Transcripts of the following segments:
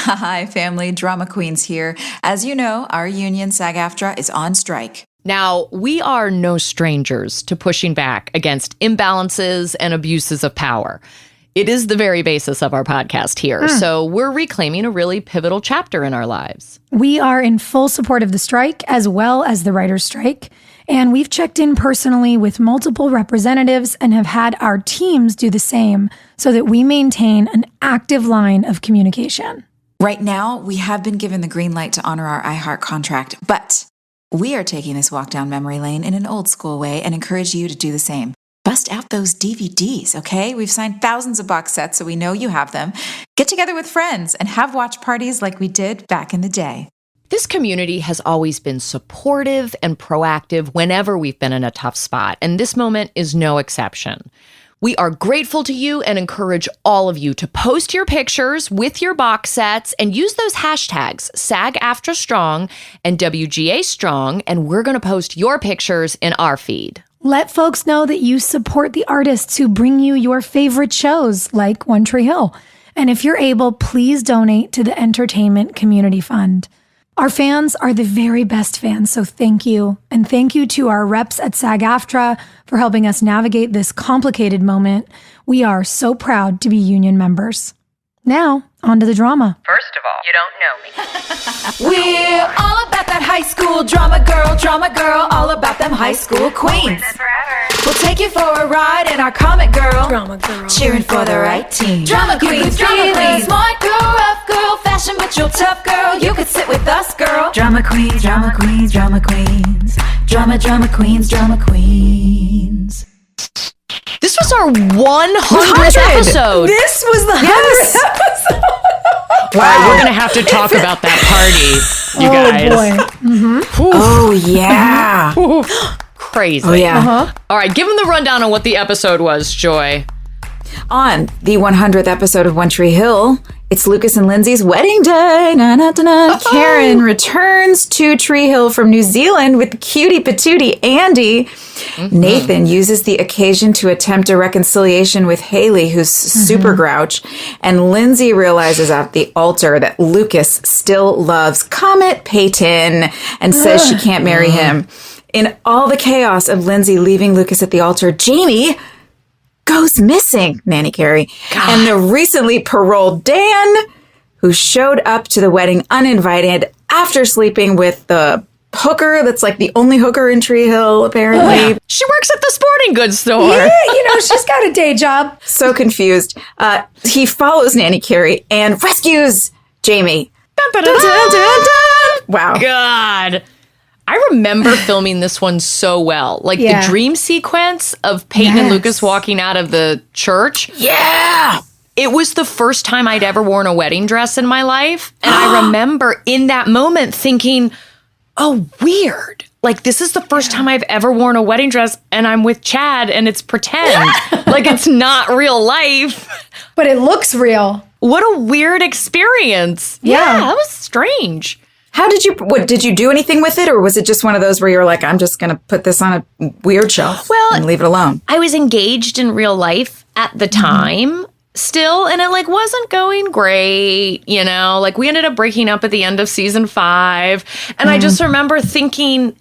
Hi, family. Drama Queens here. As you know, our union, SAG-AFTRA, is on strike. Now, we are no strangers to pushing back against imbalances and abuses of power. It is the very basis of our podcast here. So we're reclaiming a really pivotal chapter in our lives. We are in full support of the strike as well as the writer's strike. And we've checked in personally with multiple representatives and have had our teams do the same so that we maintain an active line of communication. Right now, we have been given the green light to honor our iHeart contract, but we are taking this walk down memory lane in an old school way and encourage you to do the same. Bust out those DVDs, okay? We've signed thousands of box sets, so we know you have them. Get together with friends and have watch parties like we did back in the day. This community has always been supportive and proactive whenever we've been in a tough spot, and this moment is no exception. We are grateful to you and encourage all of you to post your pictures with your box sets and use those hashtags SAG-AFTRA-STRONG and WGA-STRONG, and we're going to post your pictures in our feed. Let folks know that you support the artists who bring you your favorite shows like One Tree Hill. And if you're able, please donate to the Entertainment Community Fund. Our fans are the very best fans, so thank you. And thank you to our reps at SAG-AFTRA for helping us navigate this complicated moment. We are so proud to be union members. Now, on to the drama. First of all, you don't know me. We're all about that high school drama girl, all about them high school queens. We'll take you for a ride in our comic girl, cheering for the right team. Drama queens, smart girl, rough girl, fashion but you're tough girl. You could sit with us, girl. Drama queens, drama queens, drama queens, drama queens, drama queens. This was our 100th episode. This was the 100th episode. Wow. All right, we're going to have to talk about that party, you guys. Boy. Mm-hmm. Oh, yeah. Crazy. Oh, yeah. All right, give them the rundown on what the episode was, Joy. On the 100th episode of One Tree Hill, it's Lucas and Lindsay's wedding day. Na-na-na-na. Karen returns to Tree Hill from New Zealand with cutie patootie Andy. Nathan uses the occasion to attempt a reconciliation with Haley, who's super grouch. And Lindsay realizes at the altar that Lucas still loves Comet Peyton and says she can't marry him. In all the chaos of Lindsay leaving Lucas at the altar, Jamie goes missing, Nanny Carey. And the recently paroled Dan, who showed up to the wedding uninvited after sleeping with the hooker that's like the only hooker in Tree Hill, apparently. She works at the sporting goods store. Yeah, she's got a day job. So confused. He follows Nanny Carey and rescues Jamie. Dun, dun, dun, dun, dun, dun. Wow. God. I remember filming this one so well. Like the dream sequence of Peyton and Lucas walking out of the church. Yeah. It was the first time I'd ever worn a wedding dress in my life. And I remember in that moment thinking, oh, weird. Like, this is the first time I've ever worn a wedding dress and I'm with Chad and it's pretend. Like, it's not real life. But it looks real. What a weird experience. Yeah, that was strange. How did you do anything with it? Or was it just one of those where you're like, I'm just going to put this on a weird shelf and leave it alone? I was engaged in real life at the time still, and it wasn't going great, Like, we ended up breaking up at the end of season 5. And I just remember thinking,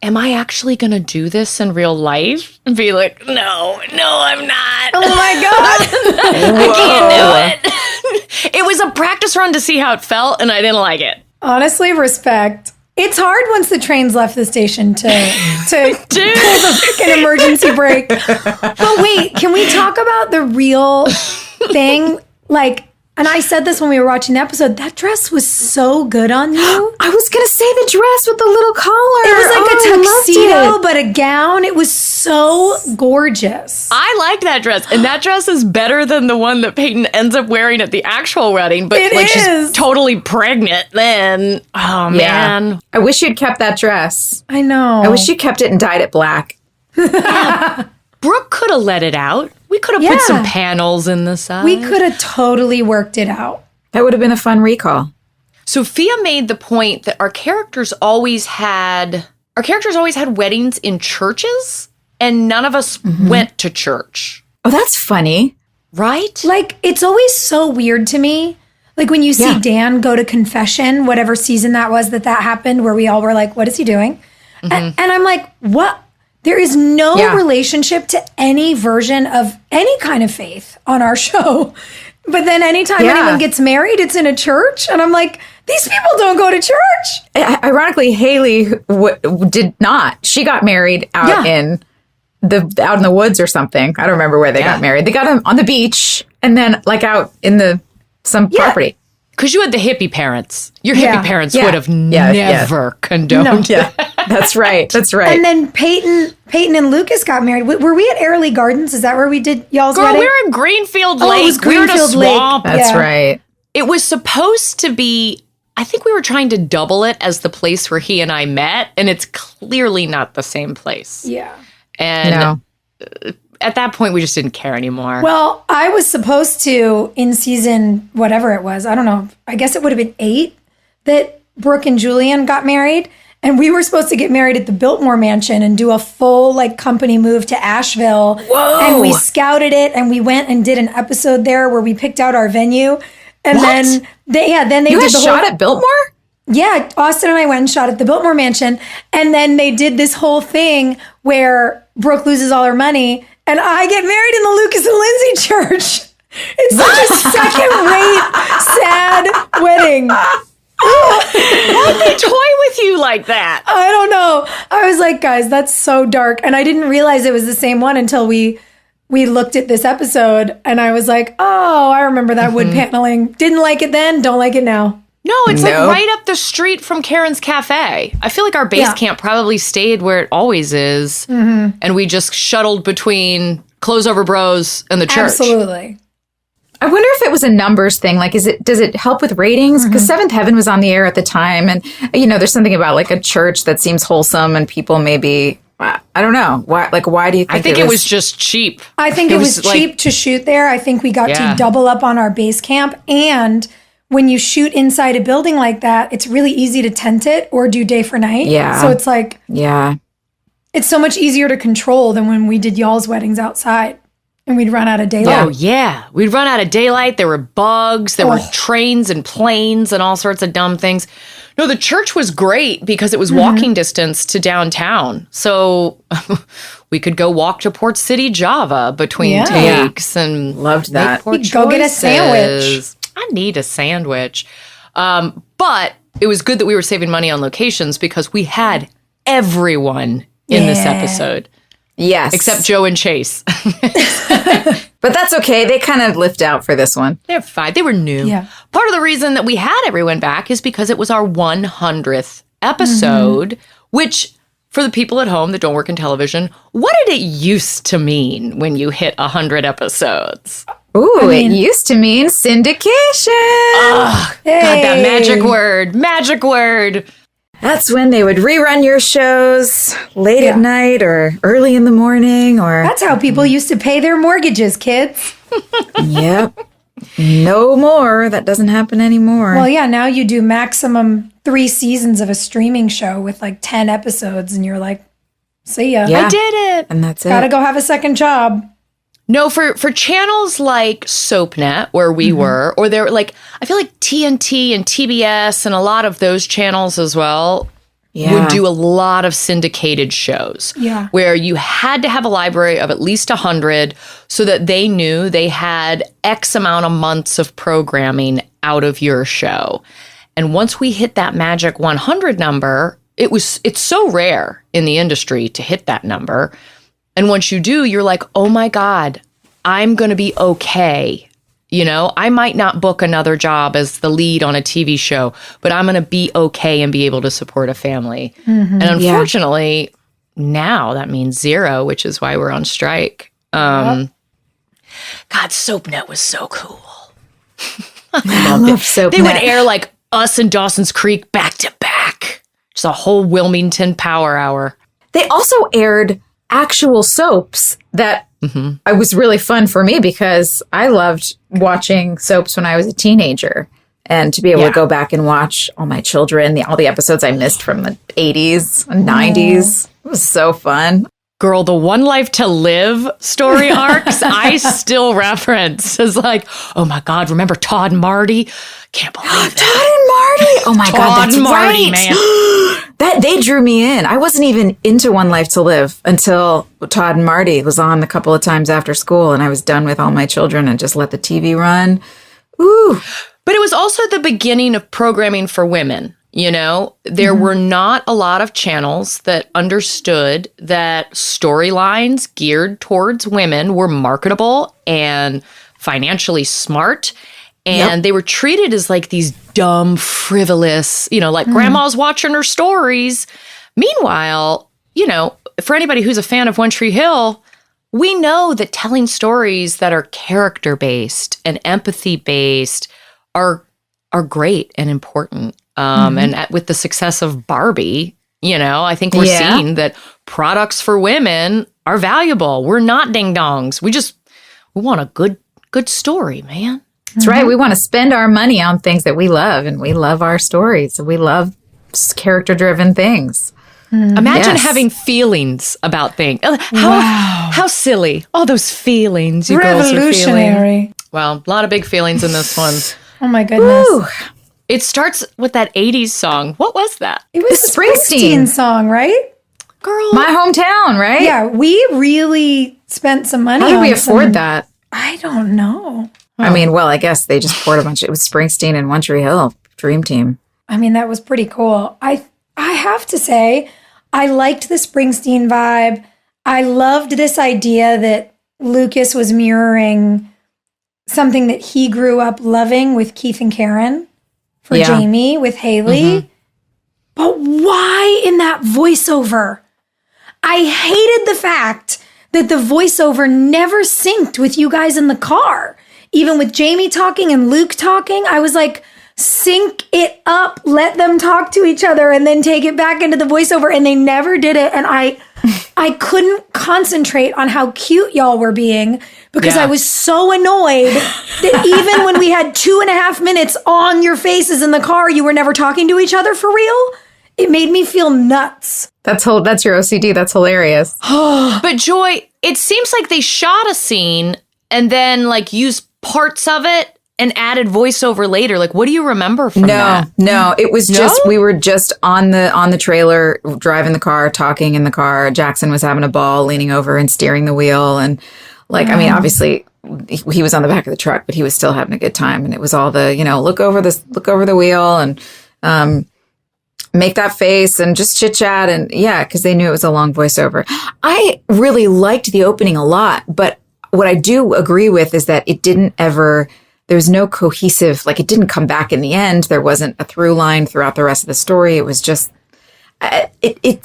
am I actually going to do this in real life? And be like, no, I'm not. Oh my God. I can't do it. It was a practice run to see how it felt, and I didn't like it. Honestly, respect. It's hard once the train's left the station to pull the freaking emergency brake. But wait, can we talk about the real thing? And I said this when we were watching the episode, that dress was so good on you. I was going to say the dress with the little collar. It was like a tuxedo, but a gown. It was so gorgeous. I liked that dress. And that dress is better than the one that Peyton ends up wearing at the actual wedding. But she's totally pregnant then. Oh, man. I wish you'd kept that dress. I know. I wish you kept it and dyed it black. Brooke could have let it out. We could have put some panels in the side. We could have totally worked it out. That would have been a fun recall. Sophia made the point that our characters always had weddings in churches, and none of us went to church. Oh, that's funny. Right? It's always so weird to me Like when you see Dan go to confession, whatever season that was that happened, where we all were like, what is he doing? And I'm like, what? There is no relationship to any version of any kind of faith on our show. But then anytime anyone gets married, it's in a church. And I'm like, these people don't go to church. Ironically, Haley did not. She got married out in the woods or something. I don't remember where they got married. They got them on the beach and then like out in some property. Because you had the hippie parents. Your hippie parents would have never condoned. No. Yeah, that's right. That's right. And then Peyton and Lucas got married. Were we at Airlie Gardens? Is that where we did y'all's wedding? We were in Greenfield Lake. It was Greenfield we were in a swamp. Lake. That's right. It was supposed to be, I think we were trying to double it as the place where he and I met. And it's clearly not the same place. Yeah. And at that point, we just didn't care anymore. Well, I was supposed to, in season whatever it was, I don't know, I guess it would have been 8, that Brooke and Julian got married. And we were supposed to get married at the Biltmore Mansion and do a full like company move to Asheville. Whoa. And we scouted it and we went and did an episode there where we picked out our venue. And then they you did the shot at Biltmore? Yeah, Austin and I went and shot at the Biltmore Mansion. And then they did this whole thing where Brooke loses all her money and I get married in the Lucas and Lindsay church. It's such a second-rate, sad wedding. Why'd they toy with you like that? I don't know. I was like, guys, that's so dark. And I didn't realize it was the same one until we looked at this episode. And I was like, oh, I remember that wood paneling. Didn't like it then, don't like it now. No, it's like right up the street from Karen's Cafe. I feel like our base camp probably stayed where it always is. Mm-hmm. And we just shuttled between Clothes Over Bros and the church. Absolutely. I wonder if it was a numbers thing. Like, does it help with ratings? Because Seventh Heaven was on the air at the time. And, there's something about like a church that seems wholesome and people maybe, I don't know. Why do you think I think it was just cheap. I think it was cheap to shoot there. I think we got to double up on our base camp. And when you shoot inside a building like that, it's really easy to tent it or do day for night. Yeah. So it's like, it's so much easier to control than when we did y'all's weddings outside and we'd run out of daylight. Oh, yeah. We'd run out of daylight. There were bugs. There were trains and planes and all sorts of dumb things. No, the church was great because it was walking distance to downtown. So we could go walk to Port City, Java between takes and loved that. We'd go get a sandwich. I need a sandwich. But it was good that we were saving money on locations because we had everyone in this episode. Yes. Except Joe and Chase. But that's okay. They kind of lift out for this one. They're fine. They were new. Yeah. Part of the reason that we had everyone back is because it was our 100th episode, which for the people at home that don't work in television, what did it used to mean when you hit 100 episodes? Ooh, it used to mean syndication. Oh, God, that magic word. That's when they would rerun your shows late at night or early in the morning. That's how people used to pay their mortgages, kids. Yep. No more. That doesn't happen anymore. Well, yeah, now you do maximum 3 seasons of a streaming show with like 10 episodes and you're like, see ya. I did it. And that's Gotta go have a second job. No, for channels like SoapNet, where we were, or there, like, I feel like TNT and TBS and a lot of those channels as well would do a lot of syndicated shows. Yeah. Where you had to have a library of at least 100 so that they knew they had X amount of months of programming out of your show. And once we hit that magic 100 number, it's so rare in the industry to hit that number. And once you do, you're like, oh my God, I'm going to be okay. I might not book another job as the lead on a TV show, but I'm going to be okay and be able to support a family. And unfortunately, now that means 0, which is why we're on strike. God, SoapNet was so cool. I love SoapNet. They would air like us and Dawson's Creek back to back. Just a whole Wilmington power hour. They also aired actual soaps that it was really fun for me because I loved watching soaps when I was a teenager. And to be able to go back and watch All My Children, all the episodes I missed from the 80s and 90s, it was so fun. Girl, the One Life to Live story arcs, I still reference as like, oh my God, remember Todd and Marty? Can't believe that. Todd and Marty. Oh my God, that's Todd and Marty, right. man. That they drew me in. I wasn't even into One Life to Live until Todd and Marty was on a couple of times after school, and I was done with all my children and just let the TV run. Ooh. But it was also the beginning of programming for women. You know, there were not a lot of channels that understood that storylines geared towards women were marketable and financially smart. And they were treated as like these dumb, frivolous, you know, like grandma's watching her stories. Meanwhile, you know, for anybody who's a fan of One Tree Hill, we know that telling stories that are character-based and empathy-based are great and important. And with the success of Barbie, you know, I think we're seeing that products for women are valuable. We're not ding-dongs. We want a good story, man. That's right. We want to spend our money on things that we love, and we love our stories. We love character-driven things. Imagine having feelings about things. How silly. All those feelings you girls are feeling. Revolutionary. Well, a lot of big feelings in this one. Oh my goodness. Ooh. It starts with that 80s song. What was that? It was The a Springsteen song, right? Girl. My hometown, right? Yeah, we really spent some money How did on we afford some- that? I don't know. I mean, well, I guess they just poured a bunch. It was Springsteen and One Tree Hill, Dream Team. I mean, that was pretty cool. I have to say, I liked the Springsteen vibe. I loved this idea that Lucas was mirroring something that he grew up loving with Keith and Karen for Jamie, with Haley. But why in that voiceover? I hated the fact that the voiceover never synced with you guys in the car. Even with Jamie talking and Luke talking, I was like, sync it up, let them talk to each other, and then take it back into the voiceover. And they never did it. And I couldn't concentrate on how cute y'all were being because I was so annoyed that even when we had 2.5 minutes on your faces in the car, you were never talking to each other for real. It made me feel nuts. That's your OCD. That's hilarious. But Joy, it seems like they shot a scene and then like used parts of it and added voiceover later. Like, what do you remember from that? No, it was just, we were just on the trailer, driving the car, talking in the car. Jackson was having a ball, leaning over and steering the wheel. And like, I mean, obviously he was on the back of the truck, but he was still having a good time. And it was all the, you know, look over the wheel and, make that face and just chit chat. And because they knew it was a long voiceover. I really liked the opening a lot, but what I do agree with is that it didn't ever, there was no cohesive, like it didn't come back in the end. There wasn't a through line throughout the rest of the story. It was just,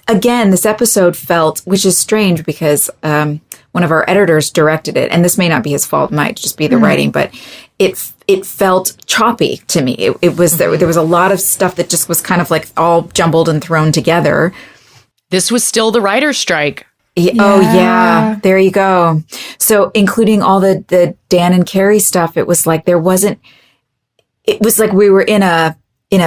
again, this episode felt, which is strange because one of our editors directed it, and this may not be his fault, it might just be the writing, but it felt choppy to me. It was, there was a lot of stuff that just was kind of like all jumbled and thrown together. This was still the writer's strike. Oh, yeah. There you go. So including all the Dan and Carrie stuff, it was like it was like we were in a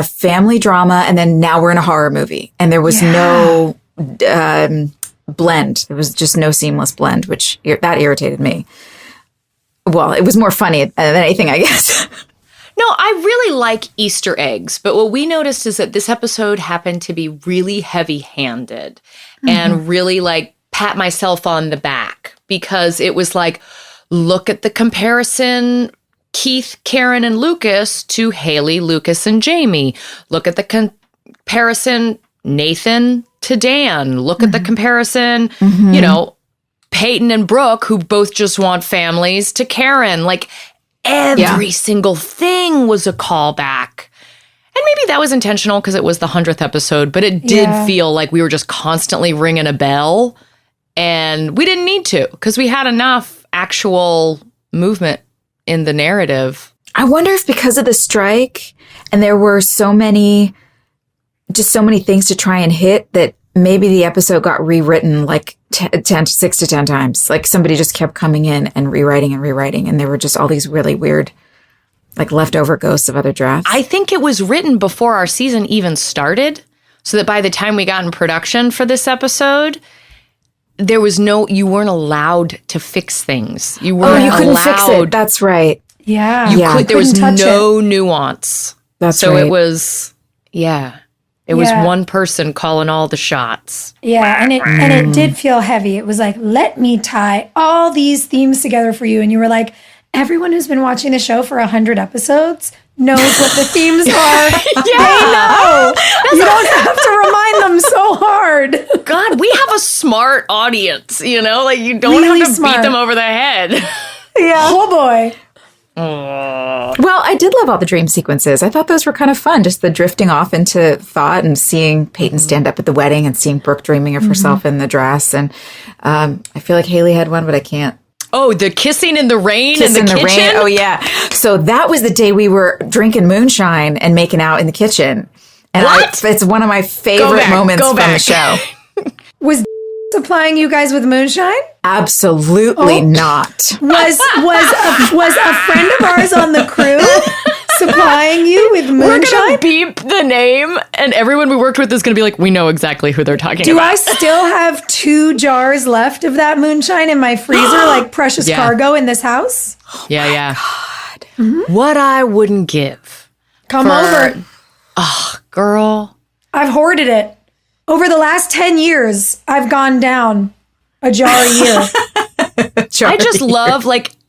family drama and then now we're in a horror movie. And there was no blend. There was just no seamless blend, which that irritated me. Well, it was more funny than anything, I guess. No, I really like Easter eggs, but what we noticed is that this episode happened to be really heavy-handed and really like pat myself on the back because it was like, look at the comparison Keith, Karen, and Lucas to Haley, Lucas, and Jamie. Look at the comparison Nathan to Dan. Look at the comparison, you know, Peyton and Brooke, who both just want families, to Karen. Like every single thing was a callback. And maybe that was intentional because it was the 100th episode, but it did feel like we were just constantly ringing a bell. And we didn't need to because we had enough actual movement in the narrative. I wonder if because of the strike and there were so many things to try and hit that maybe the episode got rewritten like 6 to 10 times. Like somebody just kept coming in and rewriting. And there were just all these really weird, like leftover ghosts of other drafts. I think it was written before our season even started so that by the time we got in production for this episode, you weren't allowed to fix things. You weren't you couldn't fix allowed. it. That's right. Yeah. There was Couldn't touch no nuance. That's so right. it was, it was one person calling all the shots. Yeah, and it did feel heavy. It was like, let me tie all these themes together for you. And you were like, everyone who's been watching the show for 100 episodes knows what the themes are. They know. You don't have to remind them so hard. God, we have a smart audience, you don't Really have to smart. beat them over the head. Yeah. Oh boy. Well, I did love all the dream sequences. I thought those were kind of fun, just the drifting off into thought and seeing Peyton stand up at the wedding and seeing Brooke dreaming of herself in the dress. And I feel like Haley had one, but I can't. Oh, the kissing in the rain Kiss in the in kitchen? rain. Oh, yeah. So that was the day we were drinking moonshine and making out in the kitchen. And What? It's one of my favorite moments from the show. Was supplying you guys with moonshine? Absolutely not. Was a friend of ours on the crew supplying you with We're moonshine? going to beep the name, and everyone we worked with is going to be like, we know exactly who they're talking Do about. I still have 2 jars left of that moonshine in my freezer, like precious Yeah. cargo in this house? Yeah. What I wouldn't give. Come over. Girl. I've hoarded it. Over the last 10 years, I've gone down a jar a year. I just love,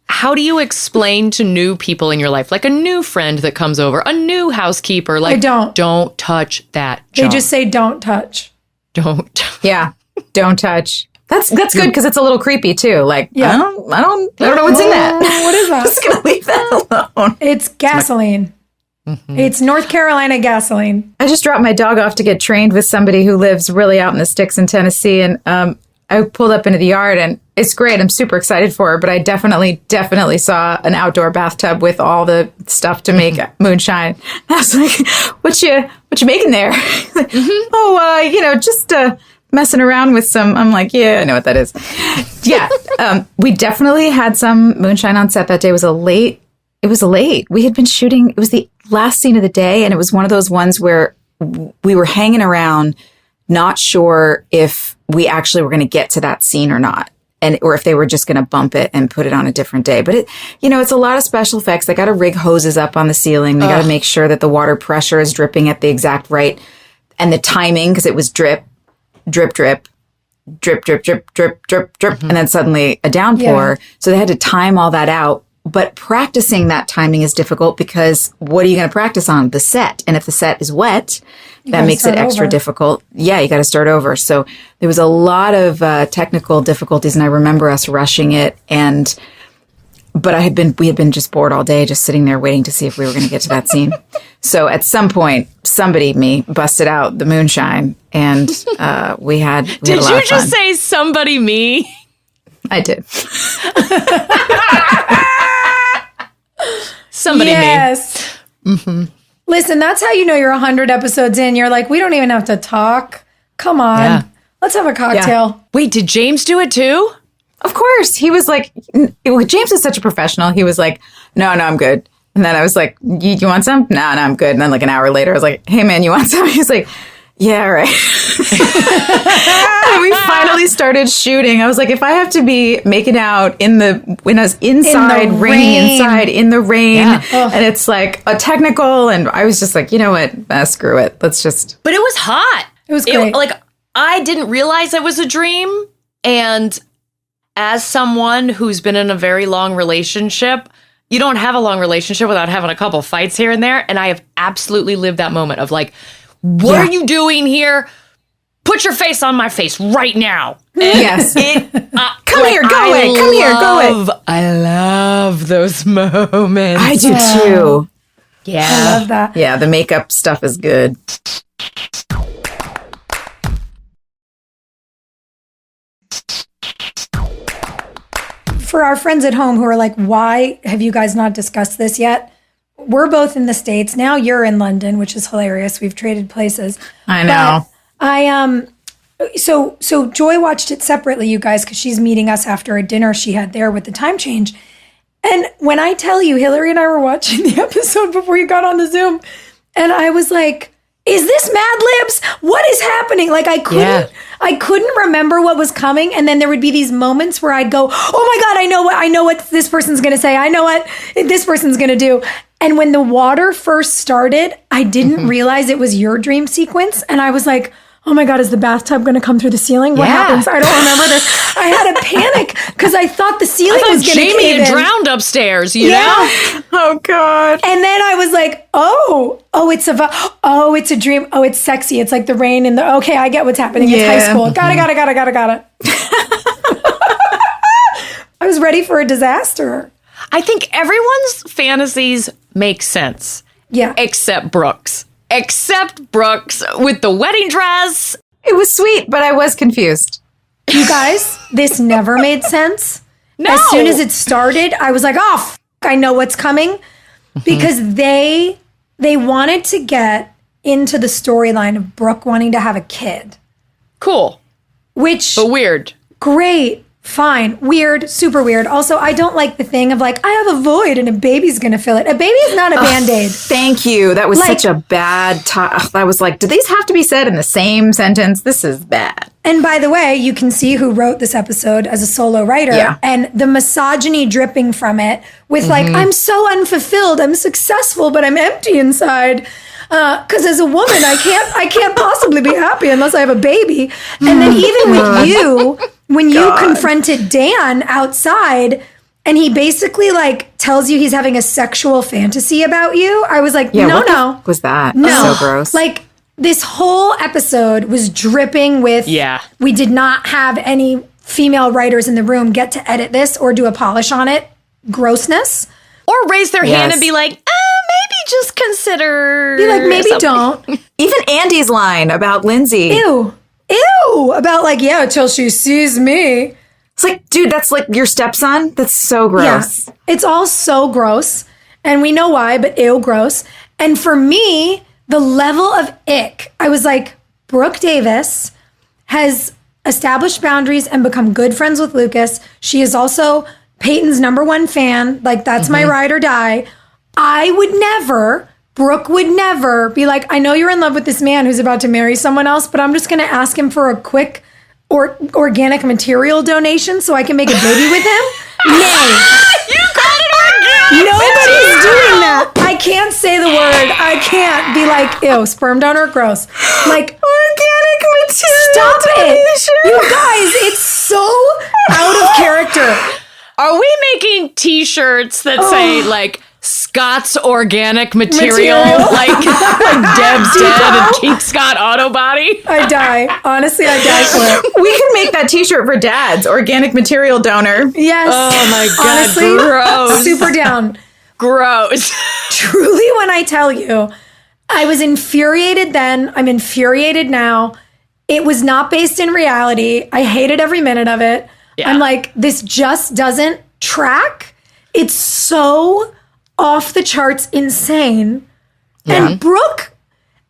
how do you explain to new people in your life, like a new friend that comes over, a new housekeeper, like, don't touch that jar. They just say, don't touch. Don't. Yeah. Don't touch. That's good because it's a little creepy too. Like, Yeah. I don't know what's in that. What is that? I'm just going to leave that alone. It's gasoline. It's North Carolina gasoline. I just dropped my dog off to get trained with somebody who lives really out in the sticks in Tennessee. And I pulled up into the yard and it's great. I'm super excited for her. But I definitely saw an outdoor bathtub with all the stuff to make moonshine. I was like, what you making there? Just messing around with some. I'm like, yeah, I know what that is. Yeah. We definitely had some moonshine on set that day. It was late. We had been shooting. It was the last scene of the day. And it was one of those ones where we were hanging around, not sure if we actually were going to get to that scene or not. Or if they were just going to bump it and put it on a different day. But it's a lot of special effects. They got to rig hoses up on the ceiling. They got to make sure that the water pressure is dripping at the exact right. And the timing, because it was drip, drip, drip, drip, drip, drip, drip, drip, drip. And then suddenly a downpour. Yeah. So they had to time all that out. But practicing that timing is difficult because what are you going to practice on? The set. And if the set is wet, that makes it extra difficult. Yeah, you got to start over. So there was a lot of technical difficulties, and I remember us rushing it. But we had been just bored all day, just sitting there waiting to see if we were going to get to that scene. So at some point, me, busted out the moonshine, and we had a lot of fun. Did you just say somebody me? I did. Somebody me. Yes. Mm-hmm. Listen, that's how you know you're 100 episodes in. You're like, we don't even have to talk. Come on. Yeah. Let's have a cocktail. Yeah. Wait, did James do it too? Of course. He was like, James is such a professional. He was like, no, I'm good. And then I was like, you want some? No, I'm good. And then like an hour later, I was like, hey man, you want some? He was like, yeah, right. And we finally started shooting. I was like, if I have to be making out when I was inside, raining inside, in the rain, and it's like a technical, and I was just like, you know what? Screw it. Let's just. But it was hot. It was great. I didn't realize it was a dream. And as someone who's been in a very long relationship, you don't have a long relationship without having a couple fights here and there. And I have absolutely lived that moment of like, what are you doing here? Put your face on my face right now. Yes. Come here, go it. Come here, go it. I love those moments. I do too. Yeah. I love that. Yeah, the makeup stuff is good. For our friends at home who are like, why have you guys not discussed this yet? We're both in the States. Now you're in London, which is hilarious. We've traded places. I know. But so Joy watched it separately, you guys, because she's meeting us after a dinner she had there with the time change. And when I tell you, Hilarie and I were watching the episode before you got on the Zoom, and I was like, is this Mad Libs? What is happening? Like I couldn't remember what was coming. And then there would be these moments where I'd go, oh my God, I know what this person's going to say. I know what this person's going to do. And when the water first started, I didn't realize it was your dream sequence. And I was like, oh my God, is the bathtub going to come through the ceiling? What happens? I don't remember this. I had a panic because I thought the ceiling was going to cave in. Jamie had drowned upstairs, you know? Oh God. And then I was like, it's a dream. Oh, it's sexy. It's like the rain in the, okay, I get what's happening. It's high school. Got it. I was ready for a disaster. I think everyone's fantasies make sense. Yeah. Except Brooke's. With the wedding dress. It was sweet, but I was confused. You guys, this never made sense. No. As soon as it started, I was like, I know what's coming. Because they wanted to get into the storyline of Brooke wanting to have a kid. Cool. Which... But weird. Great. Fine. Weird. Super weird. Also, I don't like the thing of like, I have a void and a baby's going to fill it. A baby is not a Band-Aid. Thank you. That was such a bad I was like, do these have to be said in the same sentence? This is bad. And by the way, you can see who wrote this episode as a solo writer and the misogyny dripping from it with like, I'm so unfulfilled. I'm successful, but I'm empty inside. Because as a woman, I can't possibly be happy unless I have a baby. And then even with you, when you confronted Dan outside and he basically like tells you he's having a sexual fantasy about you, I was like, no. What was that? No. So gross. Like this whole episode was dripping with, we did not have any female writers in the room get to edit this or do a polish on it. Grossness. Or raise their hand and be like, maybe just consider. Be like, maybe something. don't. Even Andy's line about Lindsay. Ew. About like, till she sees me. It's like, dude, that's like your stepson. That's so gross. Yeah. It's all so gross. And we know why, but ew, gross. And for me, the level of ick, I was like, Brooke Davis has established boundaries and become good friends with Lucas. She is also Peyton's #1 fan. Like, that's my ride or die. Brooke would never be like, I know you're in love with this man who's about to marry someone else, but I'm just going to ask him for a quick organic material donation so I can make a baby with him. Nay. You got it organic. Nobody's doing that. I can't say the word. I can't be like, ew, sperm donor, gross. Like, organic material. Stop donation. it. You guys, it's so out of character. Are we making t-shirts that say like Scott's organic material? like Deb's dead and Keith Scott auto body? I die. Honestly, I die for it. We can make that t-shirt for dads. Organic material donor. Yes. Oh my God. Honestly, gross. super down. Gross. Truly, when I tell you, I was infuriated then. I'm infuriated now. It was not based in reality. I hated every minute of it. Yeah. I'm like, this just doesn't track. It's so off the charts insane. Yeah. And Brooke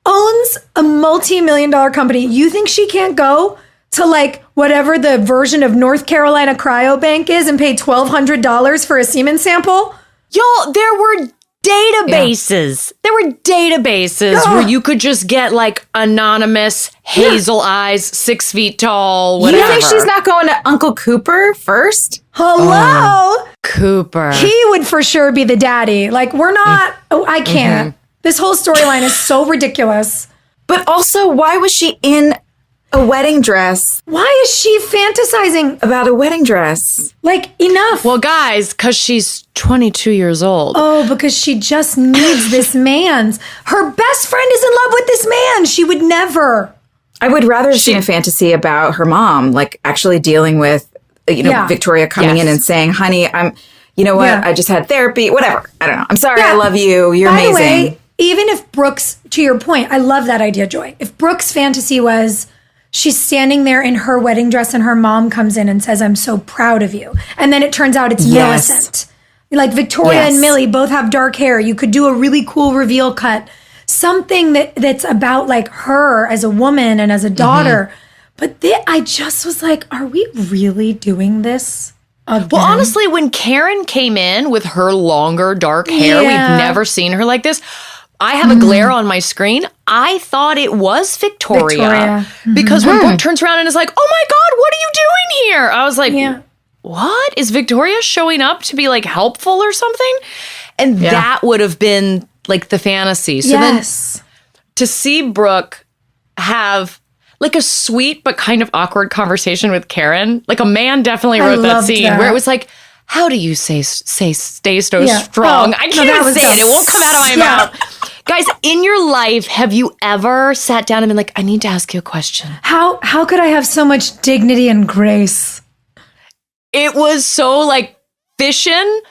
owns a multi-million-dollar company. You think she can't go to like whatever the version of North Carolina Cryobank is and pay $1,200 for a semen sample? Y'all, there were databases. Yeah. There were databases where you could just get like anonymous hazel eyes, 6 feet tall, whatever. You think she's not going to Uncle Cooper first? Hello? Cooper. He would for sure be the daddy. Like, we're not, I can't. This whole storyline is so ridiculous. But also, why was she in a wedding dress? Why is she fantasizing about a wedding dress? Like, enough. Well, guys, because she's 22 years old. Oh, because she just needs this man. Her best friend is in love with this man. She would never. I would rather see a fantasy about her mom, like actually dealing with, Victoria coming in and saying, honey, you know what? I just had therapy, whatever. I don't know. I'm sorry. I love you. You're amazing. By the way, even if Brooke's, to your point, I love that idea, Joy. If Brooke's fantasy was, she's standing there in her wedding dress and her mom comes in and says, I'm so proud of you. And then it turns out it's Millicent. Like Victoria and Millie both have dark hair. You could do a really cool reveal cut. Something that's about like her as a woman and as a daughter. But I just was like, are we really doing this again? Well, honestly, when Karen came in with her longer dark hair, we've never seen her like this. I have a glare on my screen. I thought it was Victoria. Because when Brooke turns around and is like, oh my God, what are you doing here? I was like, what? Is Victoria showing up to be like helpful or something? And that would have been like the fantasy. So then to see Brooke have like a sweet but kind of awkward conversation with Karen, like a man definitely wrote that scene where it was like, how do you stay so strong? I can't even say it. It won't come out of my mouth. Guys, in your life, have you ever sat down and been like, I need to ask you a question? How could I have so much dignity and grace? It was so like fishing,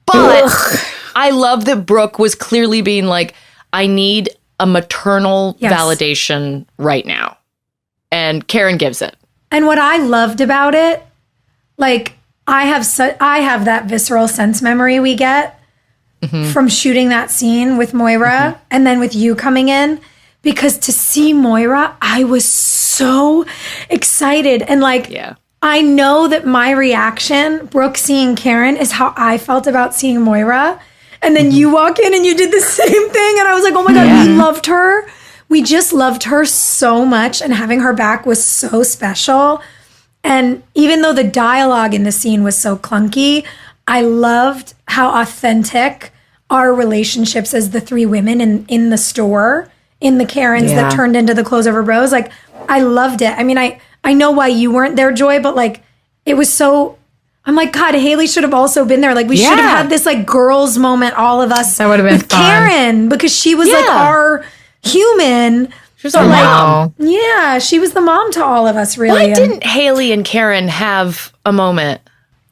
but I love that Brooke was clearly being like, I need a maternal validation right now. And Karen gives it. And what I loved about it, like, I have that visceral sense memory we get from shooting that scene with Moira and then with you coming in, because to see Moira, I was so excited. And like, I know that my reaction, Brooke seeing Karen, is how I felt about seeing Moira. And then you walk in and you did the same thing. And I was like, oh my God, we loved her. We just loved her so much. And having her back was so special. And even though the dialogue in the scene was so clunky, I loved how authentic our relationships as the three women in the store, in the Karens that turned into the Clothes Over Bros. Like, I loved it. I mean, I know why you weren't there, Joy, but like, it was so... I'm like, God, Haley should have also been there. Like, we should have had this like girls moment, all of us. That would have been with fun. Karen, because she was like our human. She was our mom. Yeah, she was the mom to all of us, really. Why didn't Haley and Karen have a moment?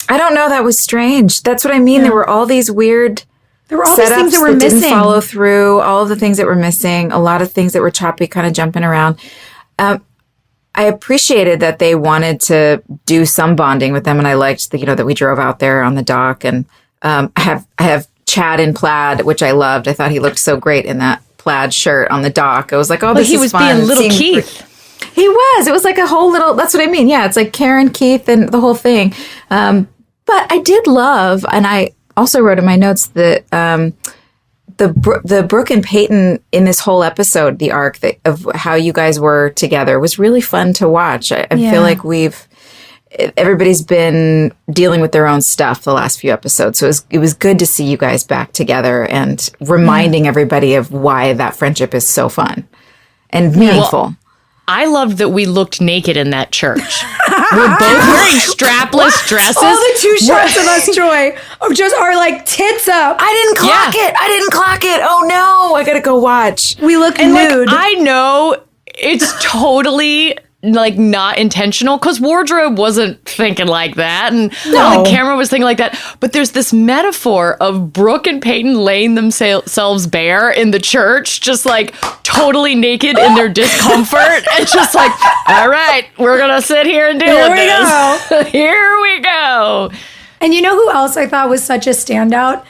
I don't know. That was strange. That's what I mean. There were all these weird there were all these things that were missing. Didn't follow through. All of the things that were missing. A lot of things that were choppy, kind of jumping around. I appreciated that they wanted to do some bonding with them, and I liked that we drove out there on the dock, and I have Chad in plaid, which I loved. I thought he looked so great in that plaid shirt on the dock. I was like, oh, this is fun. He was being little Keith. He was. It was like a whole little. That's what I mean. Yeah, it's like Karen, Keith, and the whole thing. But I did love, and I also wrote in my notes that the Brooke and Peyton in this whole episode, the arc of how you guys were together was really fun to watch. I feel like everybody's been dealing with their own stuff the last few episodes. So it was good to see you guys back together and reminding everybody of why that friendship is so fun and meaningful. Well, I loved that we looked naked in that church. We're both wearing strapless dresses. All the two shots of us, Joy, of just our like tits up. I didn't clock it. Oh no, I gotta go watch. We look and nude. Like, I know it's totally like not intentional because wardrobe wasn't thinking like that, and the camera was thinking like that. But there's this metaphor of Brooke and Peyton laying themselves bare in the church, just like totally naked in their discomfort, and just like, all right, we're gonna sit here and deal with this. Here we go. And you know who else I thought was such a standout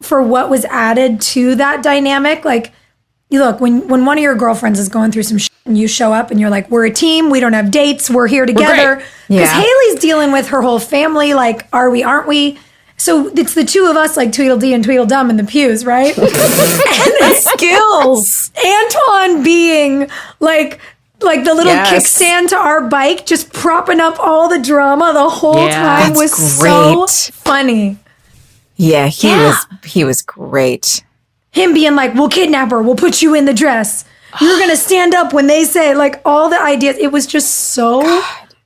for what was added to that dynamic? Like, you look, when one of your girlfriends is going through some shit and you show up and you're like, we're a team, we don't have dates, we're here together. Because Haley's dealing with her whole family, like, are we, aren't we? So it's the two of us, like Tweedledee and Tweedledum in the pews, right? And the skills. Antoine being like the little kickstand to our bike, just propping up all the drama the whole time was so funny. Yeah, he was great. Him being like, we'll kidnap her, we'll put you in the dress. You're going to stand up when they say, like, all the ideas. It was just so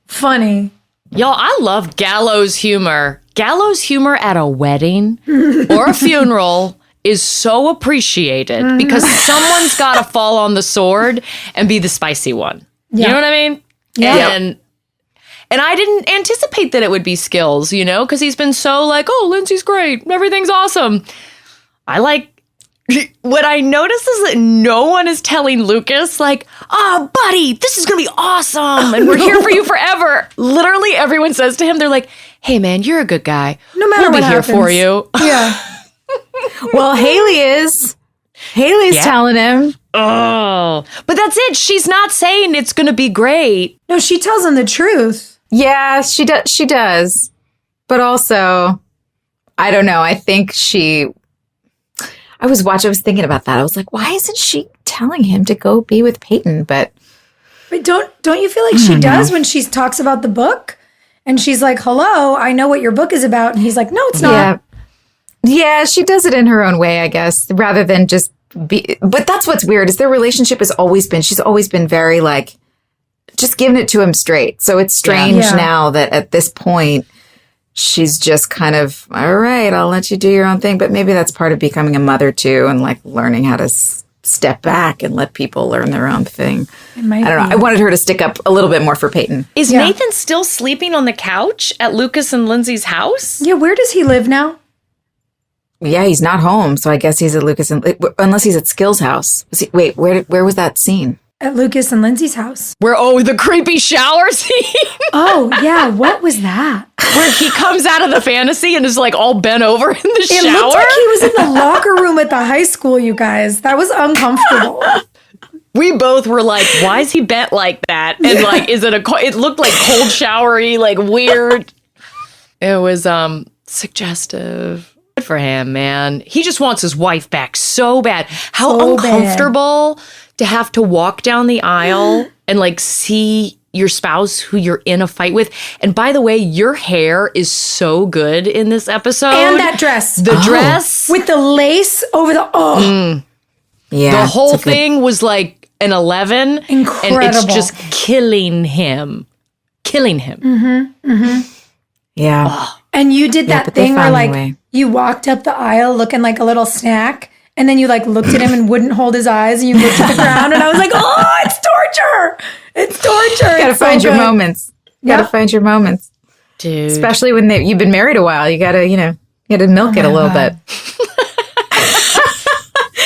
funny. Y'all, I love gallows humor. Gallows humor at a wedding or a funeral is so appreciated because someone's got to fall on the sword and be the spicy one. Yeah. You know what I mean? Yeah. And I didn't anticipate that it would be Skills, because he's been so like, oh, Lindsay's great. Everything's awesome. What I noticed is that no one is telling Lucas, like, oh, buddy, this is going to be awesome. And we're here for you forever. Literally everyone says to him, they're like, hey, man, you're a good guy. No matter what happens. We'll be here for you. Yeah. Well, Haley's telling him. Oh, but that's it. She's not saying it's going to be great. No, she tells him the truth. Yeah, she does. But also, I don't know. I think I was thinking about that. I was like, why isn't she telling him to go be with Peyton? But don't you feel like she does when she talks about the book? And she's like, hello, I know what your book is about. And he's like, no, it's not. Yeah, she does it in her own way, I guess, rather than just be. But that's what's weird is their relationship she's always been very like, just giving it to him straight. So it's strange now that at this point, she's just kind of, all right, I'll let you do your own thing. But maybe that's part of becoming a mother too and like learning how to step back and let people learn their own thing. I don't know. I wanted her to stick up a little bit more for Peyton. Is Nathan still sleeping on the couch at Lucas and Lindsay's house? Yeah, where does he live now? Yeah, he's not home. So I guess he's at Lucas and unless he's at Skill's house. Wait, where was that scene? At Lucas and Lindsay's house. Where, the creepy shower scene. Oh, yeah. What was that? Where he comes out of the fantasy and is like all bent over in the shower. It looked like he was in the locker room at the high school, you guys. That was uncomfortable. We both were like, why is he bent like that? And like, it looked like cold showery, like weird. It was suggestive. Good for him, man. He just wants his wife back so bad. How uncomfortable to have to walk down the aisle and like see your spouse who you're in a fight with. And by the way, your hair is so good in this episode. And that dress. The dress. With the lace over the, Yeah. The whole thing was like an 11. Incredible. And it's just killing him. Yeah. And you did that but they thing where found like their way. you walked up the aisle looking like a little snack. And then you like looked at him and wouldn't hold his eyes and you looked at the ground and I was like, oh, it's torture. It's torture. You gotta find your moments. Gotta find your moments. Dude. Especially when you've been married a while. You gotta milk it a little bit.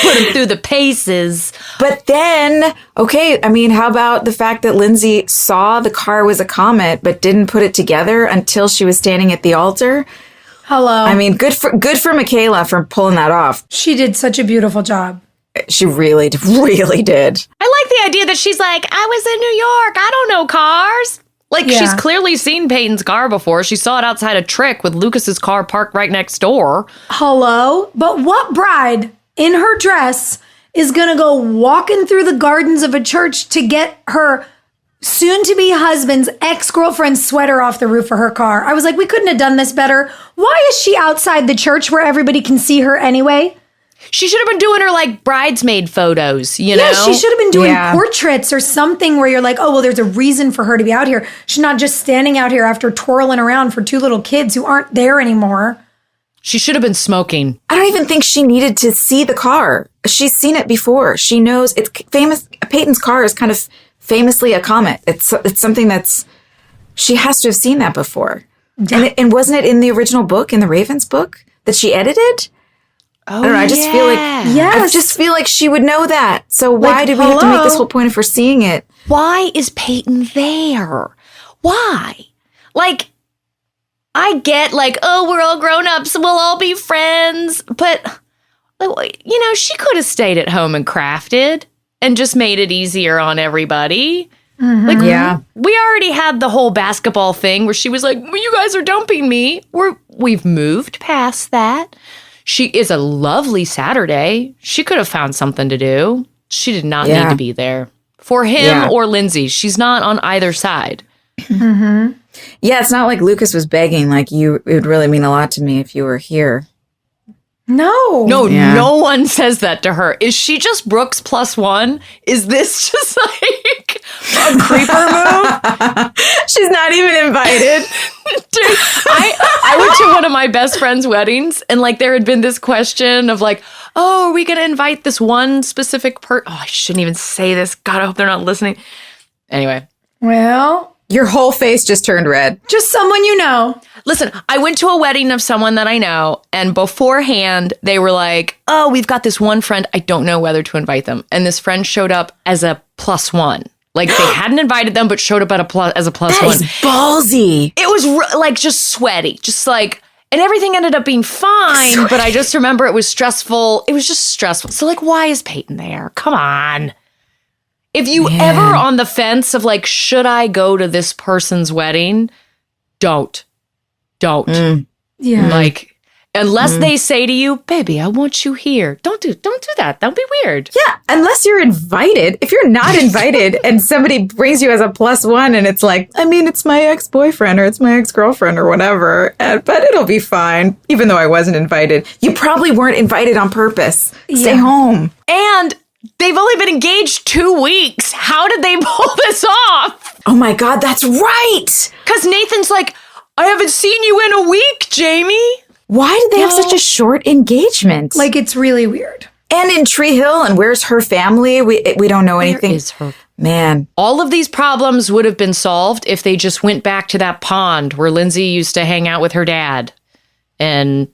Put him through the paces. But then, okay, I mean, how about the fact that Lindsay saw the car was a comet, but didn't put it together until she was standing at the altar? Hello. I mean, good for Michaela for pulling that off. She did such a beautiful job. She really did. I like the idea that she's like, I was in New York. I don't know cars. Like, she's clearly seen Peyton's car before. She saw it outside a Trick with Lucas's car parked right next door. Hello? But what bride in her dress is going to go walking through the gardens of a church to get her soon-to-be husband's ex-girlfriend's sweater off the roof of her car? I was like, we couldn't have done this better. Why is she outside the church where everybody can see her anyway? She should have been doing her, like, bridesmaid photos, you know? Yeah, she should have been doing portraits or something where you're like, oh, well, there's a reason for her to be out here. She's not just standing out here after twirling around for two little kids who aren't there anymore. She should have been smoking. I don't even think she needed to see the car. She's seen it before. She knows it's famous. Peyton's car is kind of famously a comet. It's something she has to have seen that before. And wasn't it in the original book, in the Ravens book, that she edited? Oh, I don't know. I just feel like she would know that. So why did we have to make this whole point of her seeing it? Why is Peyton there? Why? Like, I get like, oh, we're all grown-ups, we'll all be friends. But, you know, she could have stayed at home and crafted and just made it easier on everybody. Mm-hmm. Like, we already had the whole basketball thing where she was like, well, you guys are dumping me. We've moved past that. She is a lovely Saturday. She could have found something to do. She did not need to be there. For him or Lindsay. She's not on either side. Mm-hmm. Yeah, it's not like Lucas was begging, like, it would really mean a lot to me if you were here. No. No one says that to her. Is she just Brooke's +1? Is this just like a creeper move? She's not even invited. Dude, I went to one of my best friend's weddings and like there had been this question of like, oh, are we going to invite this one specific person? Oh, I shouldn't even say this. God, I hope they're not listening. Anyway. Well, your whole face just turned red. Just someone you know. Listen, I went to a wedding of someone that I know, and beforehand, they were like, oh, we've got this one friend. I don't know whether to invite them. And this friend showed up as a +1. Like, they hadn't invited them, but showed up as a +1. That is ballsy. It was, like, just sweaty. Just, like, and everything ended up being fine, but I just remember it was stressful. It was just stressful. So, like, why is Peyton there? Come on. If you ever on the fence of like, should I go to this person's wedding? Don't. Yeah. Like, Unless they say to you, baby, I want you here. Don't do that. That would be weird. Yeah, unless you're invited. If you're not invited and somebody brings you as a +1 and it's like, I mean, it's my ex-boyfriend or it's my ex-girlfriend or whatever, but it'll be fine, even though I wasn't invited. You probably weren't invited on purpose. Stay home. And they've only been engaged 2 weeks. How did they pull this off? Oh my God, that's right. Because Nathan's like, I haven't seen you in a week, Jamie. Why did they have such a short engagement? Like, it's really weird. And in Tree Hill, and where's her family? We don't know anything. Where is her? Man. All of these problems would have been solved if they just went back to that pond where Lindsay used to hang out with her dad. And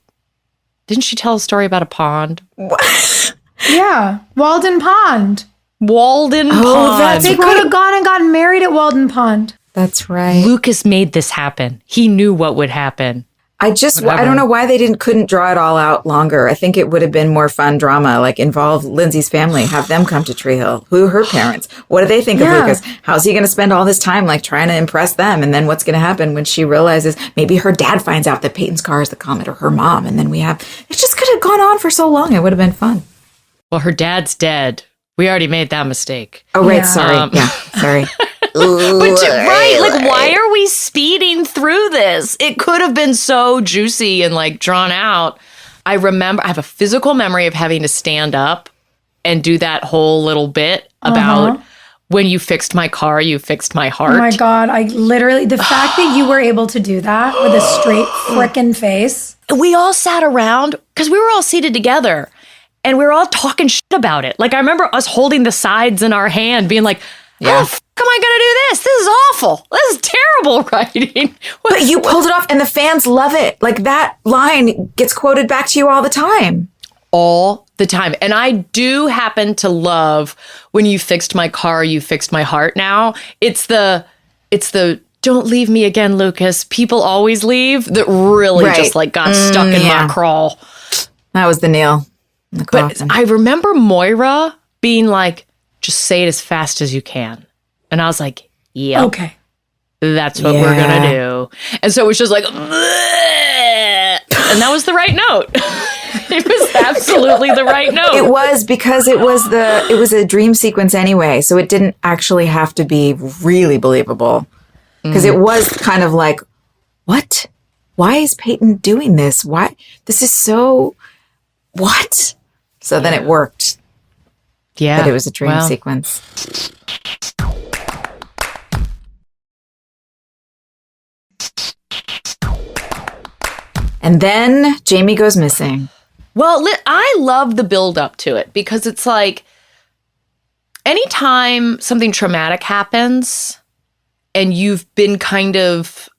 didn't she tell a story about a pond? What? Yeah, Walden Pond. Walden Pond. They could have gone and gotten married at Walden Pond. That's right. Lucas made this happen. He knew what would happen. I don't know why they couldn't draw it all out longer. I think it would have been more fun drama, like involve Lindsay's family, have them come to Tree Hill. Who are her parents? What do they think of Lucas? How's he going to spend all this time like trying to impress them? And then what's going to happen when she realizes maybe her dad finds out that Peyton's car is the Comet or her mom? And then it just could have gone on for so long. It would have been fun. Well, her dad's dead. We already made that mistake. Oh, right. Sorry. Sorry. Right, like, why are we speeding through this? It could have been so juicy and like drawn out. I have a physical memory of having to stand up and do that whole little bit about when you fixed my car, you fixed my heart. Oh my God, the fact that you were able to do that with a straight frickin' face. We all sat around because we were all seated together and we were all talking shit about it. Like, I remember us holding the sides in our hand being like, how the fuck am I going to do this? This is awful. This is terrible writing. But you pulled it off and the fans love it. Like, that line gets quoted back to you all the time. All the time. And I do happen to love when you fixed my car, you fixed my heart now. It's the don't leave me again, Lucas. People always leave that really just like got stuck in my crawl. That was the nail in the coffin. But I remember Moira being like, just say it as fast as you can. And I was like, yeah. Okay. That's what we're going to do. And so it was just like, bleh. And that was the right note. It was absolutely the right note. It was because it was a dream sequence anyway. So it didn't actually have to be really believable. Because it was kind of like, what? Why is Peyton doing this? Why? This is so, what? So then it worked. Yeah. That it was a dream sequence. And then Jamie goes missing. Well, I love the build up to it because it's like anytime something traumatic happens and you've been kind of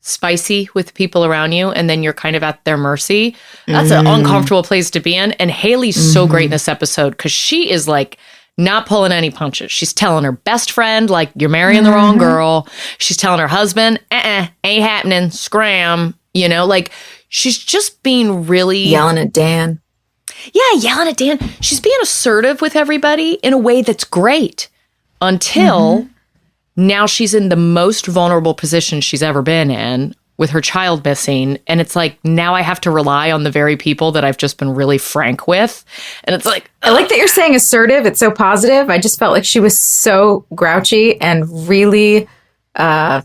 spicy with people around you and then you're kind of at their mercy, that's an uncomfortable place to be in. And Haley's so great in this episode because she is like not pulling any punches. She's telling her best friend, like, you're marrying the wrong girl. She's telling her husband, ain't happening, scram. You know, like, she's just being really... Yelling at Dan. Yeah, yelling at Dan. She's being assertive with everybody in a way that's great until now she's in the most vulnerable position she's ever been in with her child missing. And it's like, now I have to rely on the very people that I've just been really frank with. And it's like... I like that you're saying assertive. It's so positive. I just felt like she was so grouchy and really... I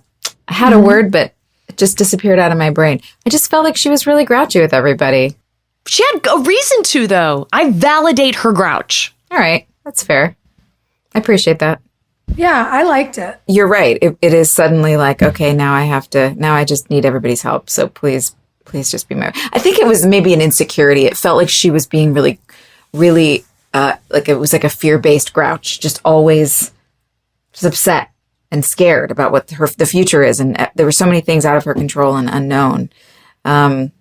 had a word, but... just disappeared out of my brain. I just felt like she was really grouchy with everybody. She had a reason to, though. I validate her grouch. All right. That's fair. I appreciate that. Yeah, I liked it. You're right. It is suddenly like, okay, now I just need everybody's help. So please just be my... I think it was maybe an insecurity. It felt like she was being really, really, like it was like a fear-based grouch. Just always just upset and scared about what the future is. And there were so many things out of her control and unknown. And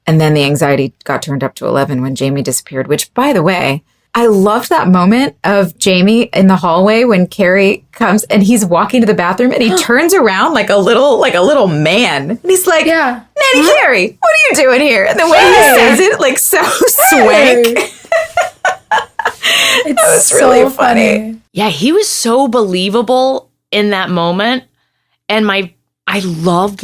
then the anxiety got turned up to 11 when Jamie disappeared, which, by the way, I loved that moment of Jamie in the hallway when Carrie comes and he's walking to the bathroom and he turns around like a little man. And he's like, Nanny Carrie, what are you doing here? And the way he says it, like, so swank. It's that was so really funny. Yeah, he was so believable in that moment. And I loved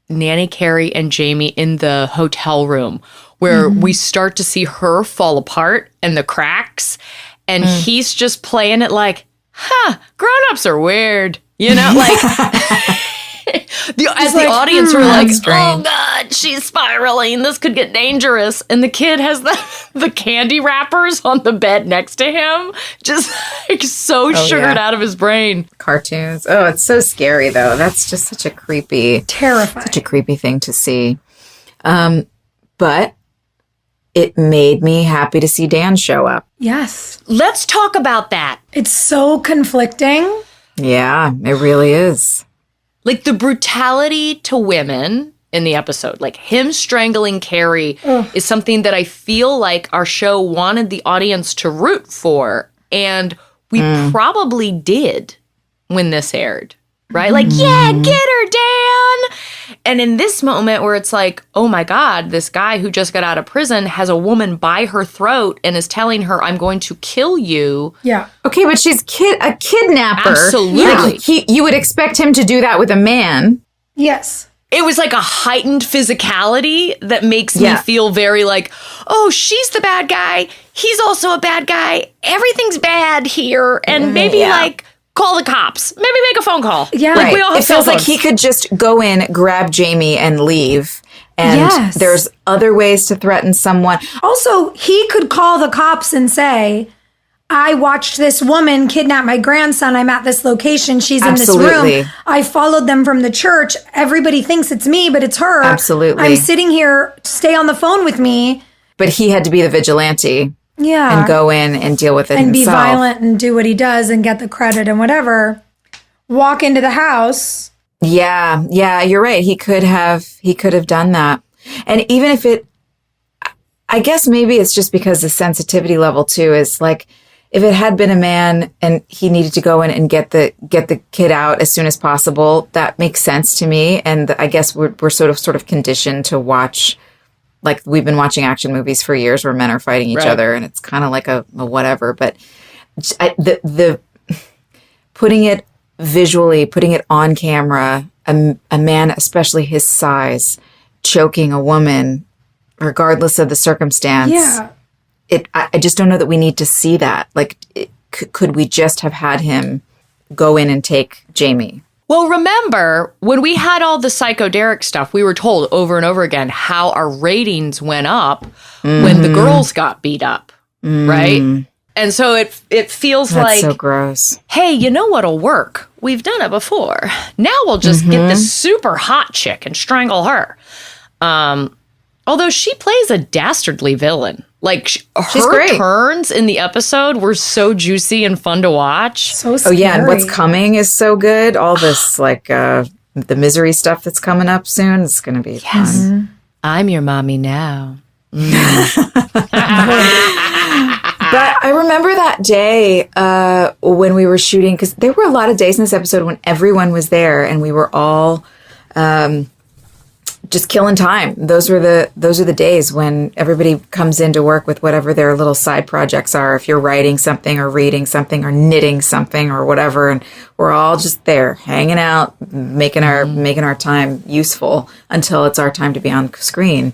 Nanny Carrie and Jamie in the hotel room where we start to see her fall apart and the cracks. And he's just playing it like, grown-ups are weird. You know, like, as the audience were like, oh, God, she's spiraling. This could get dangerous. And the kid has the candy wrappers on the bed next to him, just like so sugared out of his brain. Cartoons. Oh, it's so scary, though. That's just such a creepy, terrifying, such a creepy thing to see. But it made me happy to see Dan show up. Yes. Let's talk about that. It's so conflicting. Yeah, it really is. Like the brutality to women in the episode, like him strangling Carrie is something that I feel like our show wanted the audience to root for. And we probably did when this aired, right? Like, yeah, get her, Dan. And in this moment where it's like, oh my God, this guy who just got out of prison has a woman by her throat and is telling her, I'm going to kill you. Yeah. Okay, but she's a kidnapper. Absolutely. Like, you would expect him to do that with a man. Yes. It was like a heightened physicality that makes me feel very like, oh, she's the bad guy. He's also a bad guy. Everything's bad here. And maybe like call the cops. Maybe make a phone call. Yeah. Like we all have It feels cell like phones. he could just go in, grab Jamie, and leave. And there's other ways to threaten someone. Also, he could call the cops and say, I watched this woman kidnap my grandson. I'm at this location. She's in this room. I followed them from the church. Everybody thinks it's me, but it's her. Absolutely. I'm sitting here. Stay on the phone with me. But he had to be the vigilante. Yeah. And go in and deal with it and himself. be violent and do what he does and get the credit and whatever. Walk into the house. Yeah, you're right. He could have done that. And even if I guess maybe it's just because the sensitivity level too is like, if it had been a man and he needed to go in and get the kid out as soon as possible, that makes sense to me. And I guess we're sort of conditioned to watch, like we've been watching action movies for years where men are fighting each other, and it's kind of like a whatever. But the putting it visually, putting it on camera, a man, especially his size, choking a woman, regardless of the circumstance. Yeah. I just don't know that we need to see that. Like, could we just have had him go in and take Jamie? Well, remember, when we had all the Psycho Derek stuff, we were told over and over again how our ratings went up when the girls got beat up, right? And so it feels That's like, so gross. Hey, you know what'll work? We've done it before. Now we'll just get this super hot chick and strangle her. Although she plays a dastardly villain. Like, her turns in the episode were so juicy and fun to watch. So scary. Oh, yeah, and what's coming is so good. All this, like, the misery stuff that's coming up soon is going to be fun. I'm your mommy now. But I remember that day when we were shooting, because there were a lot of days in this episode when everyone was there and we were all just killing time. Those are the days when everybody comes into work with whatever their little side projects are. If you're writing something or reading something or knitting something or whatever, and we're all just there hanging out, making our time useful until it's our time to be on screen.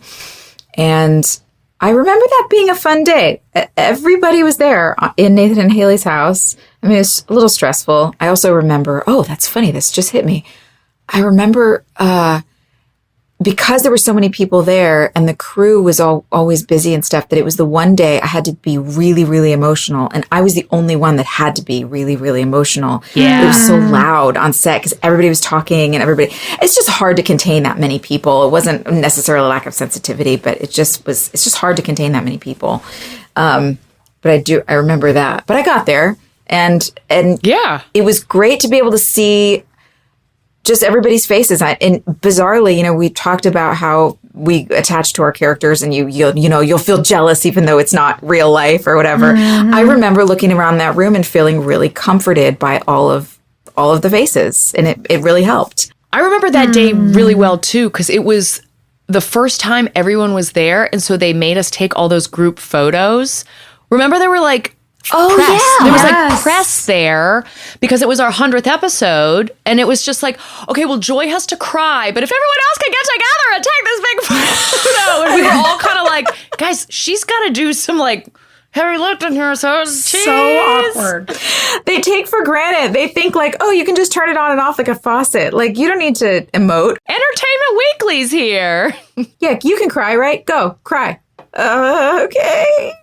And I remember that being a fun day. Everybody was there in Nathan and Haley's house. I mean, it was a little stressful. I also remember, that's funny, this just hit me. I remember because there were so many people there and the crew was always busy and stuff, that it was the one day I had to be really, really emotional. And I was the only one that had to be really, really emotional. Yeah. It was so loud on set because everybody was talking and it's just hard to contain that many people. It wasn't necessarily a lack of sensitivity, but it's just hard to contain that many people. But I remember that, but I got there and yeah, it was great to be able to see just everybody's faces. And bizarrely, we talked about how we attach to our characters and you'll feel jealous even though it's not real life or whatever. I remember looking around that room and feeling really comforted by all of the faces, and it really helped. I remember that day really well too, because it was the first time everyone was there, and so they made us take all those group photos. Remember there were like Oh, press. yeah. There was Yes. like press there because it was our 100th episode. And it was just like, okay, well, Joy has to cry. But if everyone else can get together and take this big photo. And we were all kind of like, guys, she's got to do some like heavy lifting here. So awkward. They take for granted. They think like, oh, you can just turn it on and off like a faucet. Like, you don't need to emote. Entertainment Weekly's here. Yeah, you can cry, right? Go, cry. Okay.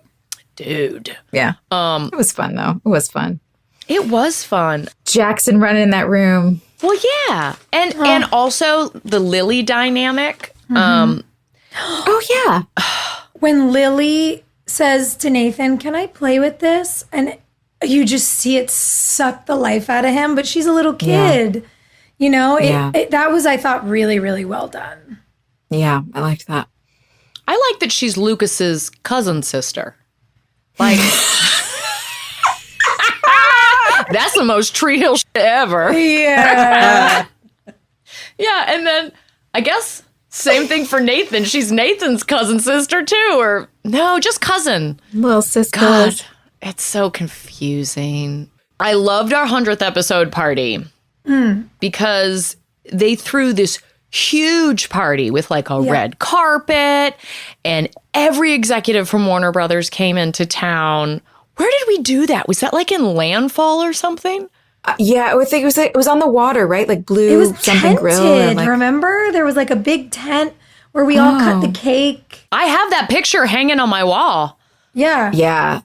Dude. Yeah. It was fun, though. It was fun. It was fun. Jackson running in that room. Well, yeah. And also the Lily dynamic. Oh, yeah. When Lily says to Nathan, can I play with this? And you just see it suck the life out of him, but she's a little kid. You know, that was, I thought, really, really well done. Yeah, I liked that. I like that she's Lucas's cousin sister. Like, that's the most Tree Hill shit ever. Yeah. Yeah, and then I guess same thing for Nathan. She's Nathan's cousin sister too, or no, just cousin. Little sister. God, it's so confusing. I loved our 100th episode party because they threw this huge party with like a red carpet, and every executive from Warner Brothers came into town. Where did we do that? Was that like in Landfall or something? Yeah, I think it was on the water, right? Like Blue It was something tented, grill. Or like, remember? There was like a big tent where we all cut the cake. I have that picture hanging on my wall. Yeah. yeah,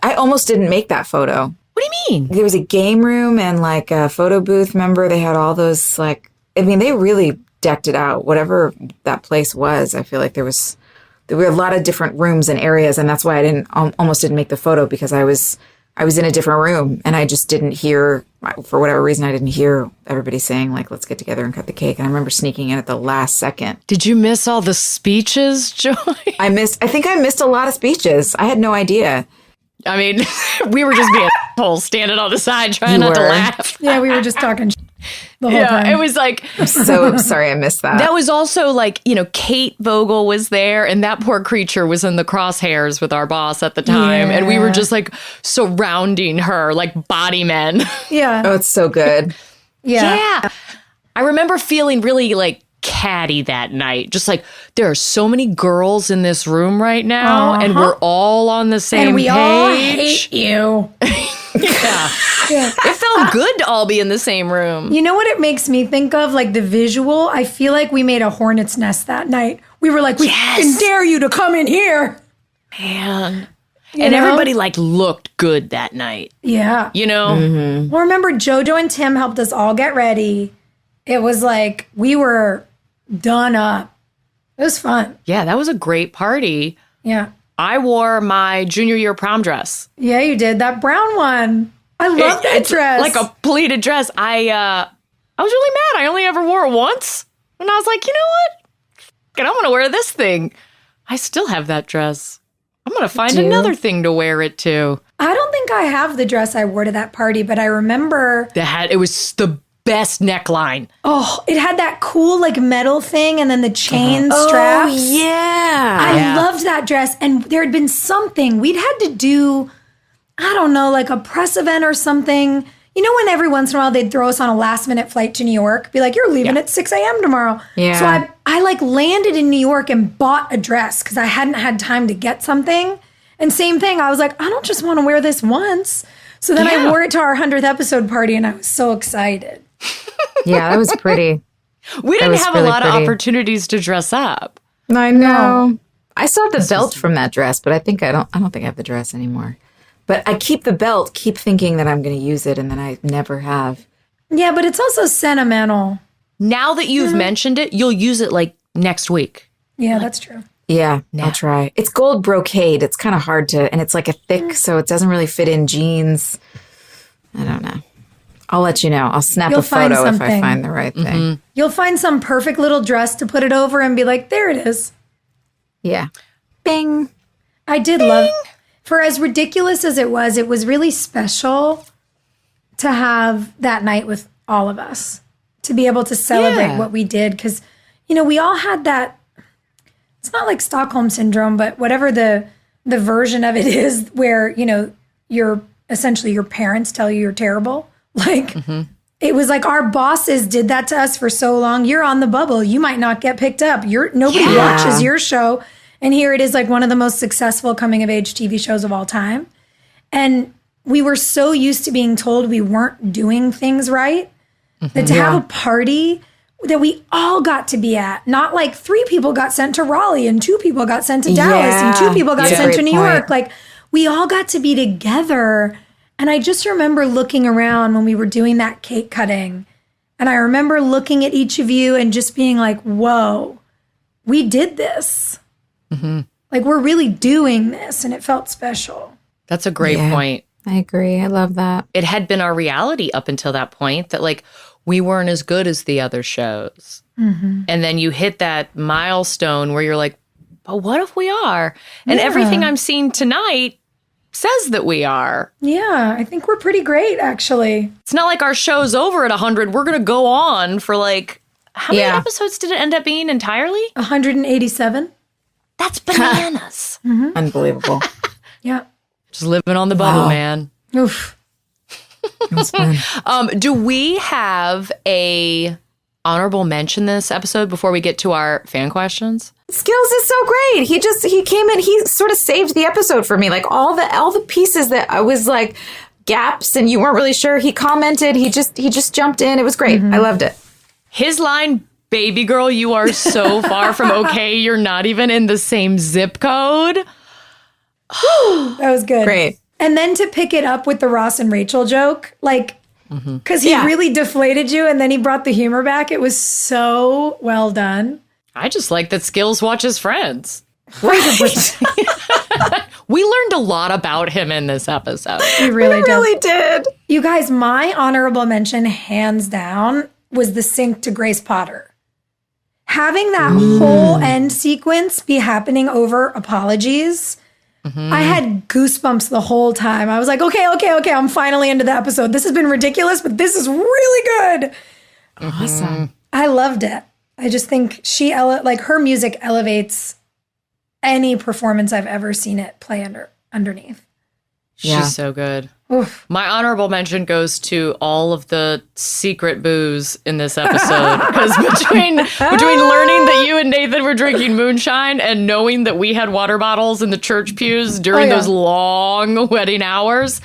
I almost didn't make that photo. What do you mean? There was a game room and like a photo booth. Remember, they had all those like. I mean, they really decked it out. Whatever that place was, I feel like there were a lot of different rooms and areas, and that's why I almost didn't make the photo, because I was in a different room and I just didn't hear, for whatever reason, I didn't hear everybody saying like, let's get together and cut the cake. And I remember sneaking in at the last second. Did you miss all the speeches, Joy? I think I missed a lot of speeches. I had no idea. I mean, we were just being assholes standing on the side trying not to laugh. Yeah, we were just talking the whole time. It was like, So sorry I missed that. that was also like, Kate Vogel was there, and that poor creature was in the crosshairs with our boss at the time. And we were just like surrounding her like body men. Yeah. Oh, it's so good. Yeah. I remember feeling really like catty that night. Just like, there are so many girls in this room right now, and we're all on the same And we page. all hate you. Yeah. It felt good to all be in the same room. You know what it makes me think of? Like the visual. I feel like we made a hornet's nest that night. We were like, we can dare you to come in here. Man. You And know? everybody like looked good that night. Yeah. You know? Well, remember, JoJo and Tim helped us all get ready. It was like we were done up. It was fun. Yeah, that was a great party. Yeah. I wore my junior year prom dress. Yeah, you did. That brown one. I love that It's dress. like a pleated dress. I was really mad. I only ever wore it once. And I was like, you know what? I'm going to wear this thing. I still have that dress. I'm going to find another thing to wear it to. I don't think I have the dress I wore to that party, but I remember. It was the best neckline. Oh, it had that cool like metal thing and then the chain straps. Oh, yeah. I loved that dress. And there had been something we'd had to do, I don't know, like a press event or something. You know, when every once in a while they'd throw us on a last minute flight to New York, be like, you're leaving at 6 a.m. tomorrow. Yeah. So I like landed in New York and bought a dress because I hadn't had time to get something. And same thing, I was like, I don't just want to wear this once. So then I wore it to our 100th episode party and I was so excited. Yeah, that was pretty. We didn't have really a lot pretty. of opportunities to dress up. I know. I still have the belt from that dress, but I don't think I have the dress anymore. But I keep the belt, keep thinking that I'm going to use it, and then I never have. Yeah, but it's also sentimental. Now that you've mentioned it, you'll use it like next week. Yeah, that's true. Yeah, I'll try. It's gold brocade. It's kind of hard to, and it's like a thick, so it doesn't really fit in jeans. I don't know. I'll let you know. I'll snap You'll a photo find if I something. find the right thing. You'll find some perfect little dress to put it over and be like, there it is. Yeah. Bing. I did love, for as ridiculous as it was really special to have that night with all of us, to be able to celebrate what we did. Because, we all had that, it's not like Stockholm syndrome, but whatever the version of it is where, you essentially your parents tell you you're terrible. Like, it was like our bosses did that to us for so long. You're on the bubble. You might not get picked up. Nobody watches your show. And here it is, like one of the most successful coming of age TV shows of all time. And we were so used to being told we weren't doing things right that to have a party that we all got to be at, not like 3 people got sent to Raleigh and 2 people got sent to Dallas and 2 people got sent to New York. Like, we all got to be together. And I just remember looking around when we were doing that cake cutting. And I remember looking at each of you and just being like, whoa, we did this. Like, we're really doing this. And it felt special. That's a great point. I agree. I love that. It had been our reality up until that point that, like, we weren't as good as the other shows. And then you hit that milestone where you're like, but what if we are? And everything I'm seeing tonight says that we are. Yeah, I think we're pretty great, actually. It's not like our show's over at 100. We're going to go on for like, how many episodes did it end up being entirely? 187. That's bananas. Unbelievable. Yeah. Just living on the bubble, man. Oof. It was fun. Do we have a honorable mention this episode before we get to our fan questions? Skills is so great. He came in, he sort of saved the episode for me. Like all the pieces that I was like gaps and you weren't really sure. He commented, he just jumped in. It was great. I loved it. His line, baby girl, you are so far from okay. You're not even in the same zip code. That was good. Great. And then to pick it up with the Ross and Rachel joke, like, because he really deflated you and then he brought the humor back. It was so well done. I just like that Skills watches Friends. Right. We learned a lot about him in this episode. We really did. You guys, my honorable mention, hands down, was the sync to Grace Potter. Having that whole end sequence be happening over apologies, I had goosebumps the whole time. I was like, okay, I'm finally into the episode. This has been ridiculous, but this is really good. Awesome. I loved it. I just think her music elevates any performance I've ever seen it play underneath. She's so good. Oof. My honorable mention goes to all of the secret booze in this episode. Because between learning that you and Nathan were drinking moonshine and knowing that we had water bottles in the church pews during those long wedding hours,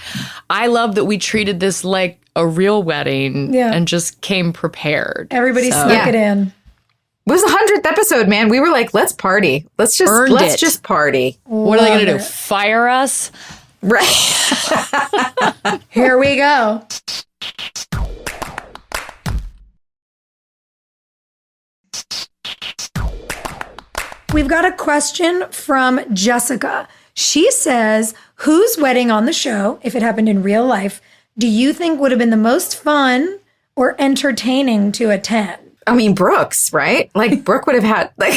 I love that we treated this like a real wedding and just came prepared. Everybody snuck it in. It was the 100th episode, man. We were like, let's party. Let's just party. What are they going to do? Fire us? Right. Here we go. We've got a question from Jessica. She says, whose wedding on the show, if it happened in real life, do you think would have been the most fun or entertaining to attend? I mean, Brooke's, right? Like, Brooke would have had, like,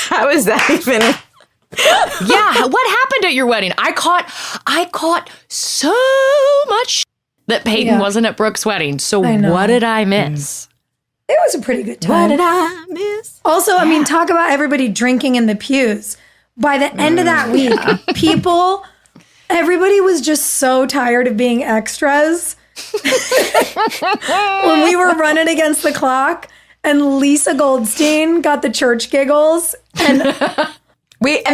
how is that even? Yeah, what happened at your wedding? I caught so much that Peyton wasn't at Brooke's wedding. So what did I miss? It was a pretty good time. What did I miss? Also, I mean, talk about everybody drinking in the pews. By the end of that week, everybody was just so tired of being extras. When we were running against the clock and Lisa Goldstein got the church giggles and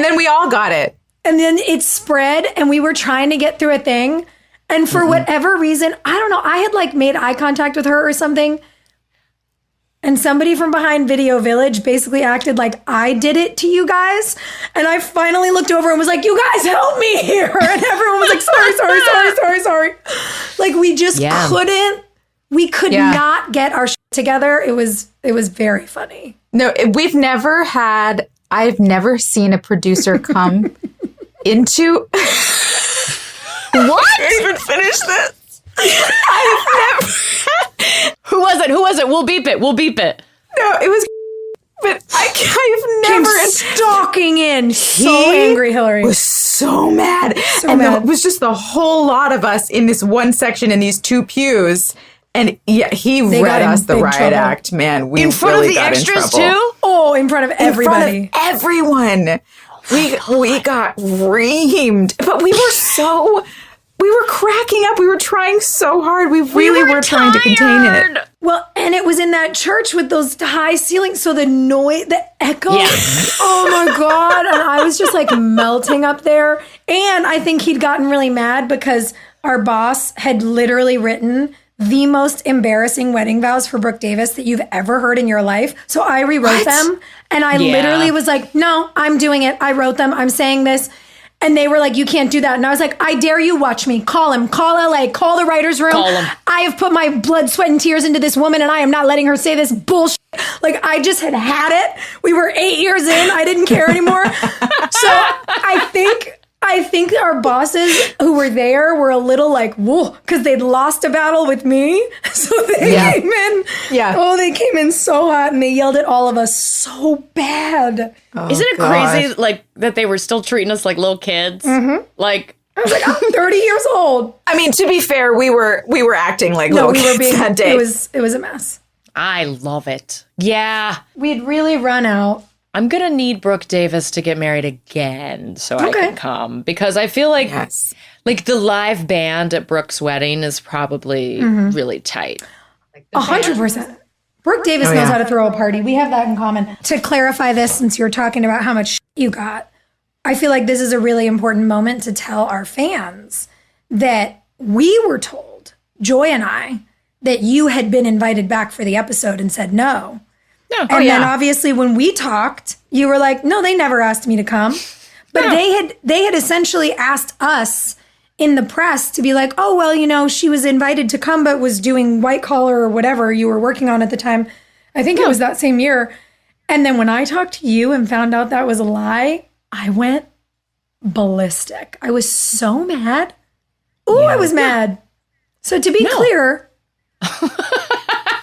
then we all got it. And then it spread and we were trying to get through a thing. And for whatever reason, I don't know, I had like made eye contact with her or something. And somebody from behind Video Village basically acted like I did it to you guys. And I finally looked over and was like, you guys help me here. And everyone was like, sorry. Like we just couldn't, we could not get our shit together. It was very funny. No, I've never seen a producer come into... What? I can't even finish this. I've never... Who was it? We'll beep it. No, it was... But I've never... Came stalking in. So angry, Hilarie. Was so mad. It was just the whole lot of us in this one section in these 2 pews. And he read us the riot act, man. We in front really of the got extras in trouble. too? Oh, in front of everybody. In front of everyone. We got reamed. But we were so We were cracking up. We were trying so hard. We really were trying to contain it. Well, and it was in that church with those high ceilings, so the noise, the echo. Yeah. Oh my God. And I was just like melting up there. And I think he'd gotten really mad because our boss had literally written the most embarrassing wedding vows for Brooke Davis that you've ever heard in your life. So I rewrote them. And I literally was like, no, I'm doing it. I wrote them. I'm saying this. And they were like, you can't do that. And I was like, I dare you, watch me. Call him. Call LA. Call the writer's room. Call him. I have put my blood, sweat, and tears into this woman, and I am not letting her say this bullshit. Like, I just had it. We were 8 years in. I didn't care anymore. So I think our bosses who were there were a little like, whoa, because they'd lost a battle with me. So they came in. Yeah. Oh, they came in so hot, and they yelled at all of us so bad. Oh, Isn't it crazy, like, that they were still treating us like little kids? Mm-hmm. Like, I was like, I'm 30 years old. I mean, to be fair, we were acting like little kids that day. It was a mess. I love it. Yeah. We'd really run out. I'm going to need Brooke Davis to get married again so I can come. Because I feel like like the live band at Brooke's wedding is probably really tight. 100%. Brooke Davis knows how to throw a party. We have that in common. To clarify this, since you're talking about how much you got, I feel like this is a really important moment to tell our fans that we were told, Joy and I, that you had been invited back for the episode and said no. No. And then obviously when we talked, you were like, no, they never asked me to come. But they had essentially asked us in the press to be like, oh, well, you know, she was invited to come, but was doing white collar or whatever you were working on at the time. I think it was that same year. And then when I talked to you and found out that was a lie, I went ballistic. I was so mad. Oh, I was mad. So to be clear,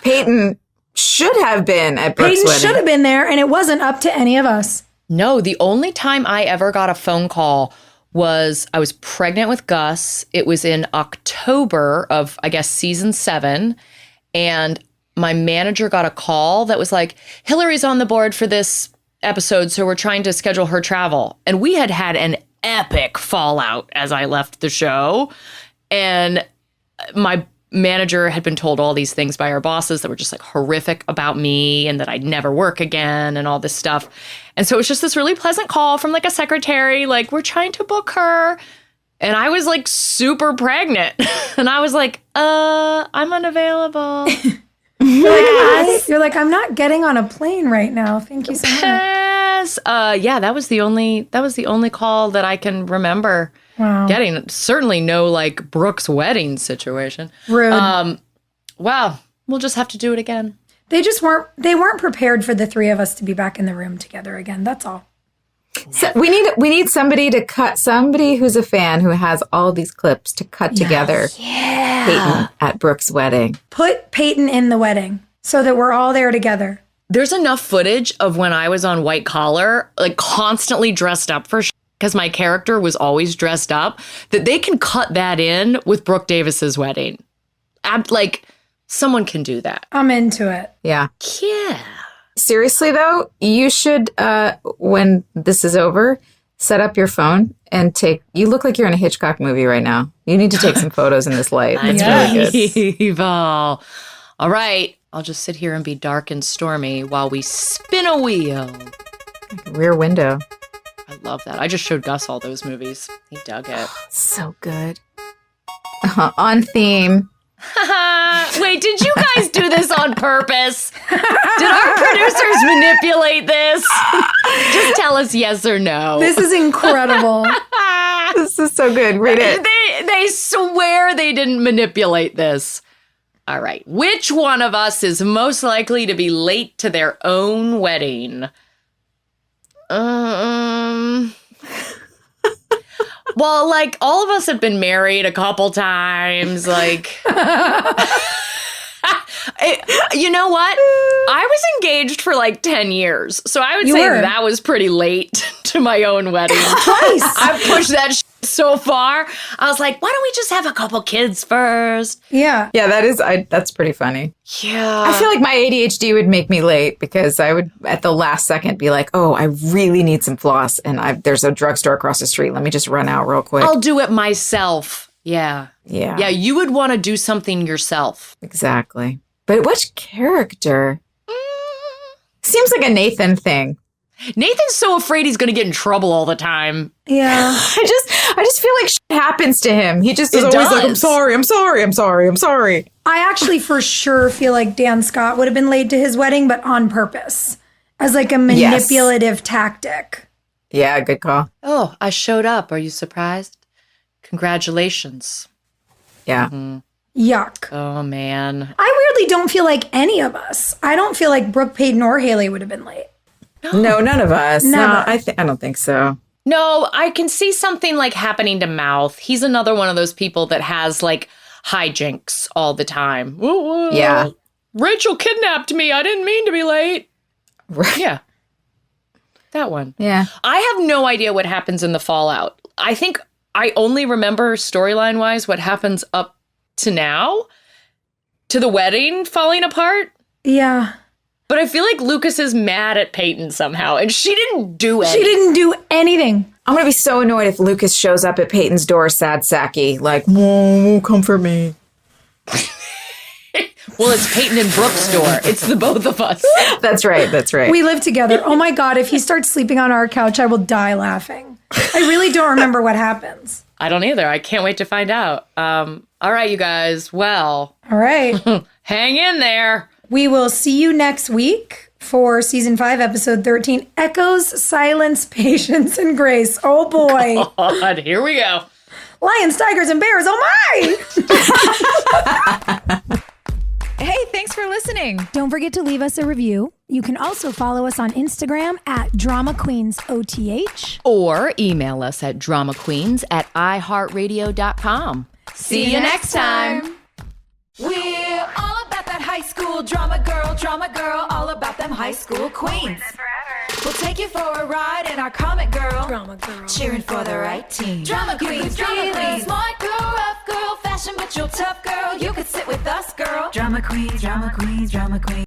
Peyton should have been at Brooke's wedding. Peyton should have been there, and it wasn't up to any of us. No, the only time I ever got a phone call was I was pregnant with Gus. It was in October of, I guess, season 7. And my manager got a call that was like, Hilarie's on the board for this episode, so we're trying to schedule her travel. And we had an epic fallout as I left the show. And my manager had been told all these things by our bosses that were just like horrific about me and that I'd never work again and all this stuff. And so it was just this really pleasant call from like a secretary, like, we're trying to book her. And I was like super pregnant. And I was like, I'm unavailable. You're like, I'm not getting on a plane right now. Thank you so much. Yes. Yeah, that was the only call that I can remember. Wow. Getting. Certainly no like Brooke's wedding situation. Rude. Wow. We'll just have to do it again. They weren't prepared for the three of us to be back in the room together again. That's all. So we need somebody to cut, somebody who's a fan who has all these clips to cut together Peyton at Brooke's wedding. Put Peyton in the wedding so that we're all there together. There's enough footage of when I was on White Collar, like constantly dressed up for because my character was always dressed up, that they can cut that in with Brooke Davis's wedding. Like, someone can do that. I'm into it. Yeah. Yeah. Seriously, though, you should, when this is over, set up your phone and you look like you're in a Hitchcock movie right now. You need to take some photos in this light. It's really good. Evil. All right. I'll just sit here and be dark and stormy while we spin a wheel. Rear Window. I love that. I just showed Gus all those movies. He dug it. So good. On theme. Wait, did you guys do this on purpose? Did our producers manipulate this? Just tell us yes or no. This is incredible. This is so good. Read it. They swear they didn't manipulate this. All right. Which one of us is most likely to be late to their own wedding? Well, like, all of us have been married a couple times. Like, you know what? I was engaged for like 10 years. So I would say that was pretty late to my own wedding. Twice. I pushed that so far. I was like, why don't we just have a couple kids first? Yeah. Yeah, that's pretty funny. Yeah. I feel like my ADHD would make me late because I would, at the last second, be like, oh, I really need some floss. And there's a drugstore across the street. Let me just run out real quick. I'll do it myself. Yeah. Yeah. Yeah, you would want to do something yourself. Exactly. But which character? Seems like a Nathan thing. Nathan's so afraid he's going to get in trouble all the time. Yeah. I just feel like shit happens to him. He just is It always like, I'm does. sorry, I'm sorry, I'm sorry, I'm sorry. I actually for sure feel like Dan Scott would have been late to his wedding, but on purpose. As like a manipulative tactic. Yeah, good call. Oh, I showed up. Are you surprised? Congratulations. Yeah. Yuck. Oh, man. I weirdly don't feel like any of us. I don't feel like Brooke, Peyton, or Haley would have been late. No, none of us. Never. No, I don't think so. No, I can see something like happening to Mouth. He's another one of those people that has like hijinks all the time. Yeah. Rachel kidnapped me. I didn't mean to be late. Right. Yeah. That one. Yeah. I have no idea what happens in the fallout. I think I only remember storyline wise what happens up to now, to the wedding falling apart. Yeah. But I feel like Lucas is mad at Peyton somehow, and she didn't do it. She didn't do anything. I'm going to be so annoyed if Lucas shows up at Peyton's door sad sacky, like, whoa, comfort me. Well, it's Peyton and Brooke's door. It's the both of us. That's right. That's right. We live together. Oh my God, if he starts sleeping on our couch, I will die laughing. I really don't remember what happens. I don't either. I can't wait to find out. All right, you guys. Well, All right. hang in there. We will see you next week for season 5, episode 13, Echoes, Silence, Patience, and Grace. Oh boy. God, here we go. Lions, tigers, and bears. Oh my. Hey, thanks for listening. Don't forget to leave us a review. You can also follow us on Instagram at DramaQueensOTH. Or email us at dramaqueens@iheartradio.com. See you next time. We're all about that high school drama girl, all about them high school queens. We'll take you for a ride in our comic girl, cheering for the right team. Drama queens, smart girl, rough girl, fashion but you're tough girl. You could sit with us, girl. Drama queens, drama queens, drama queens.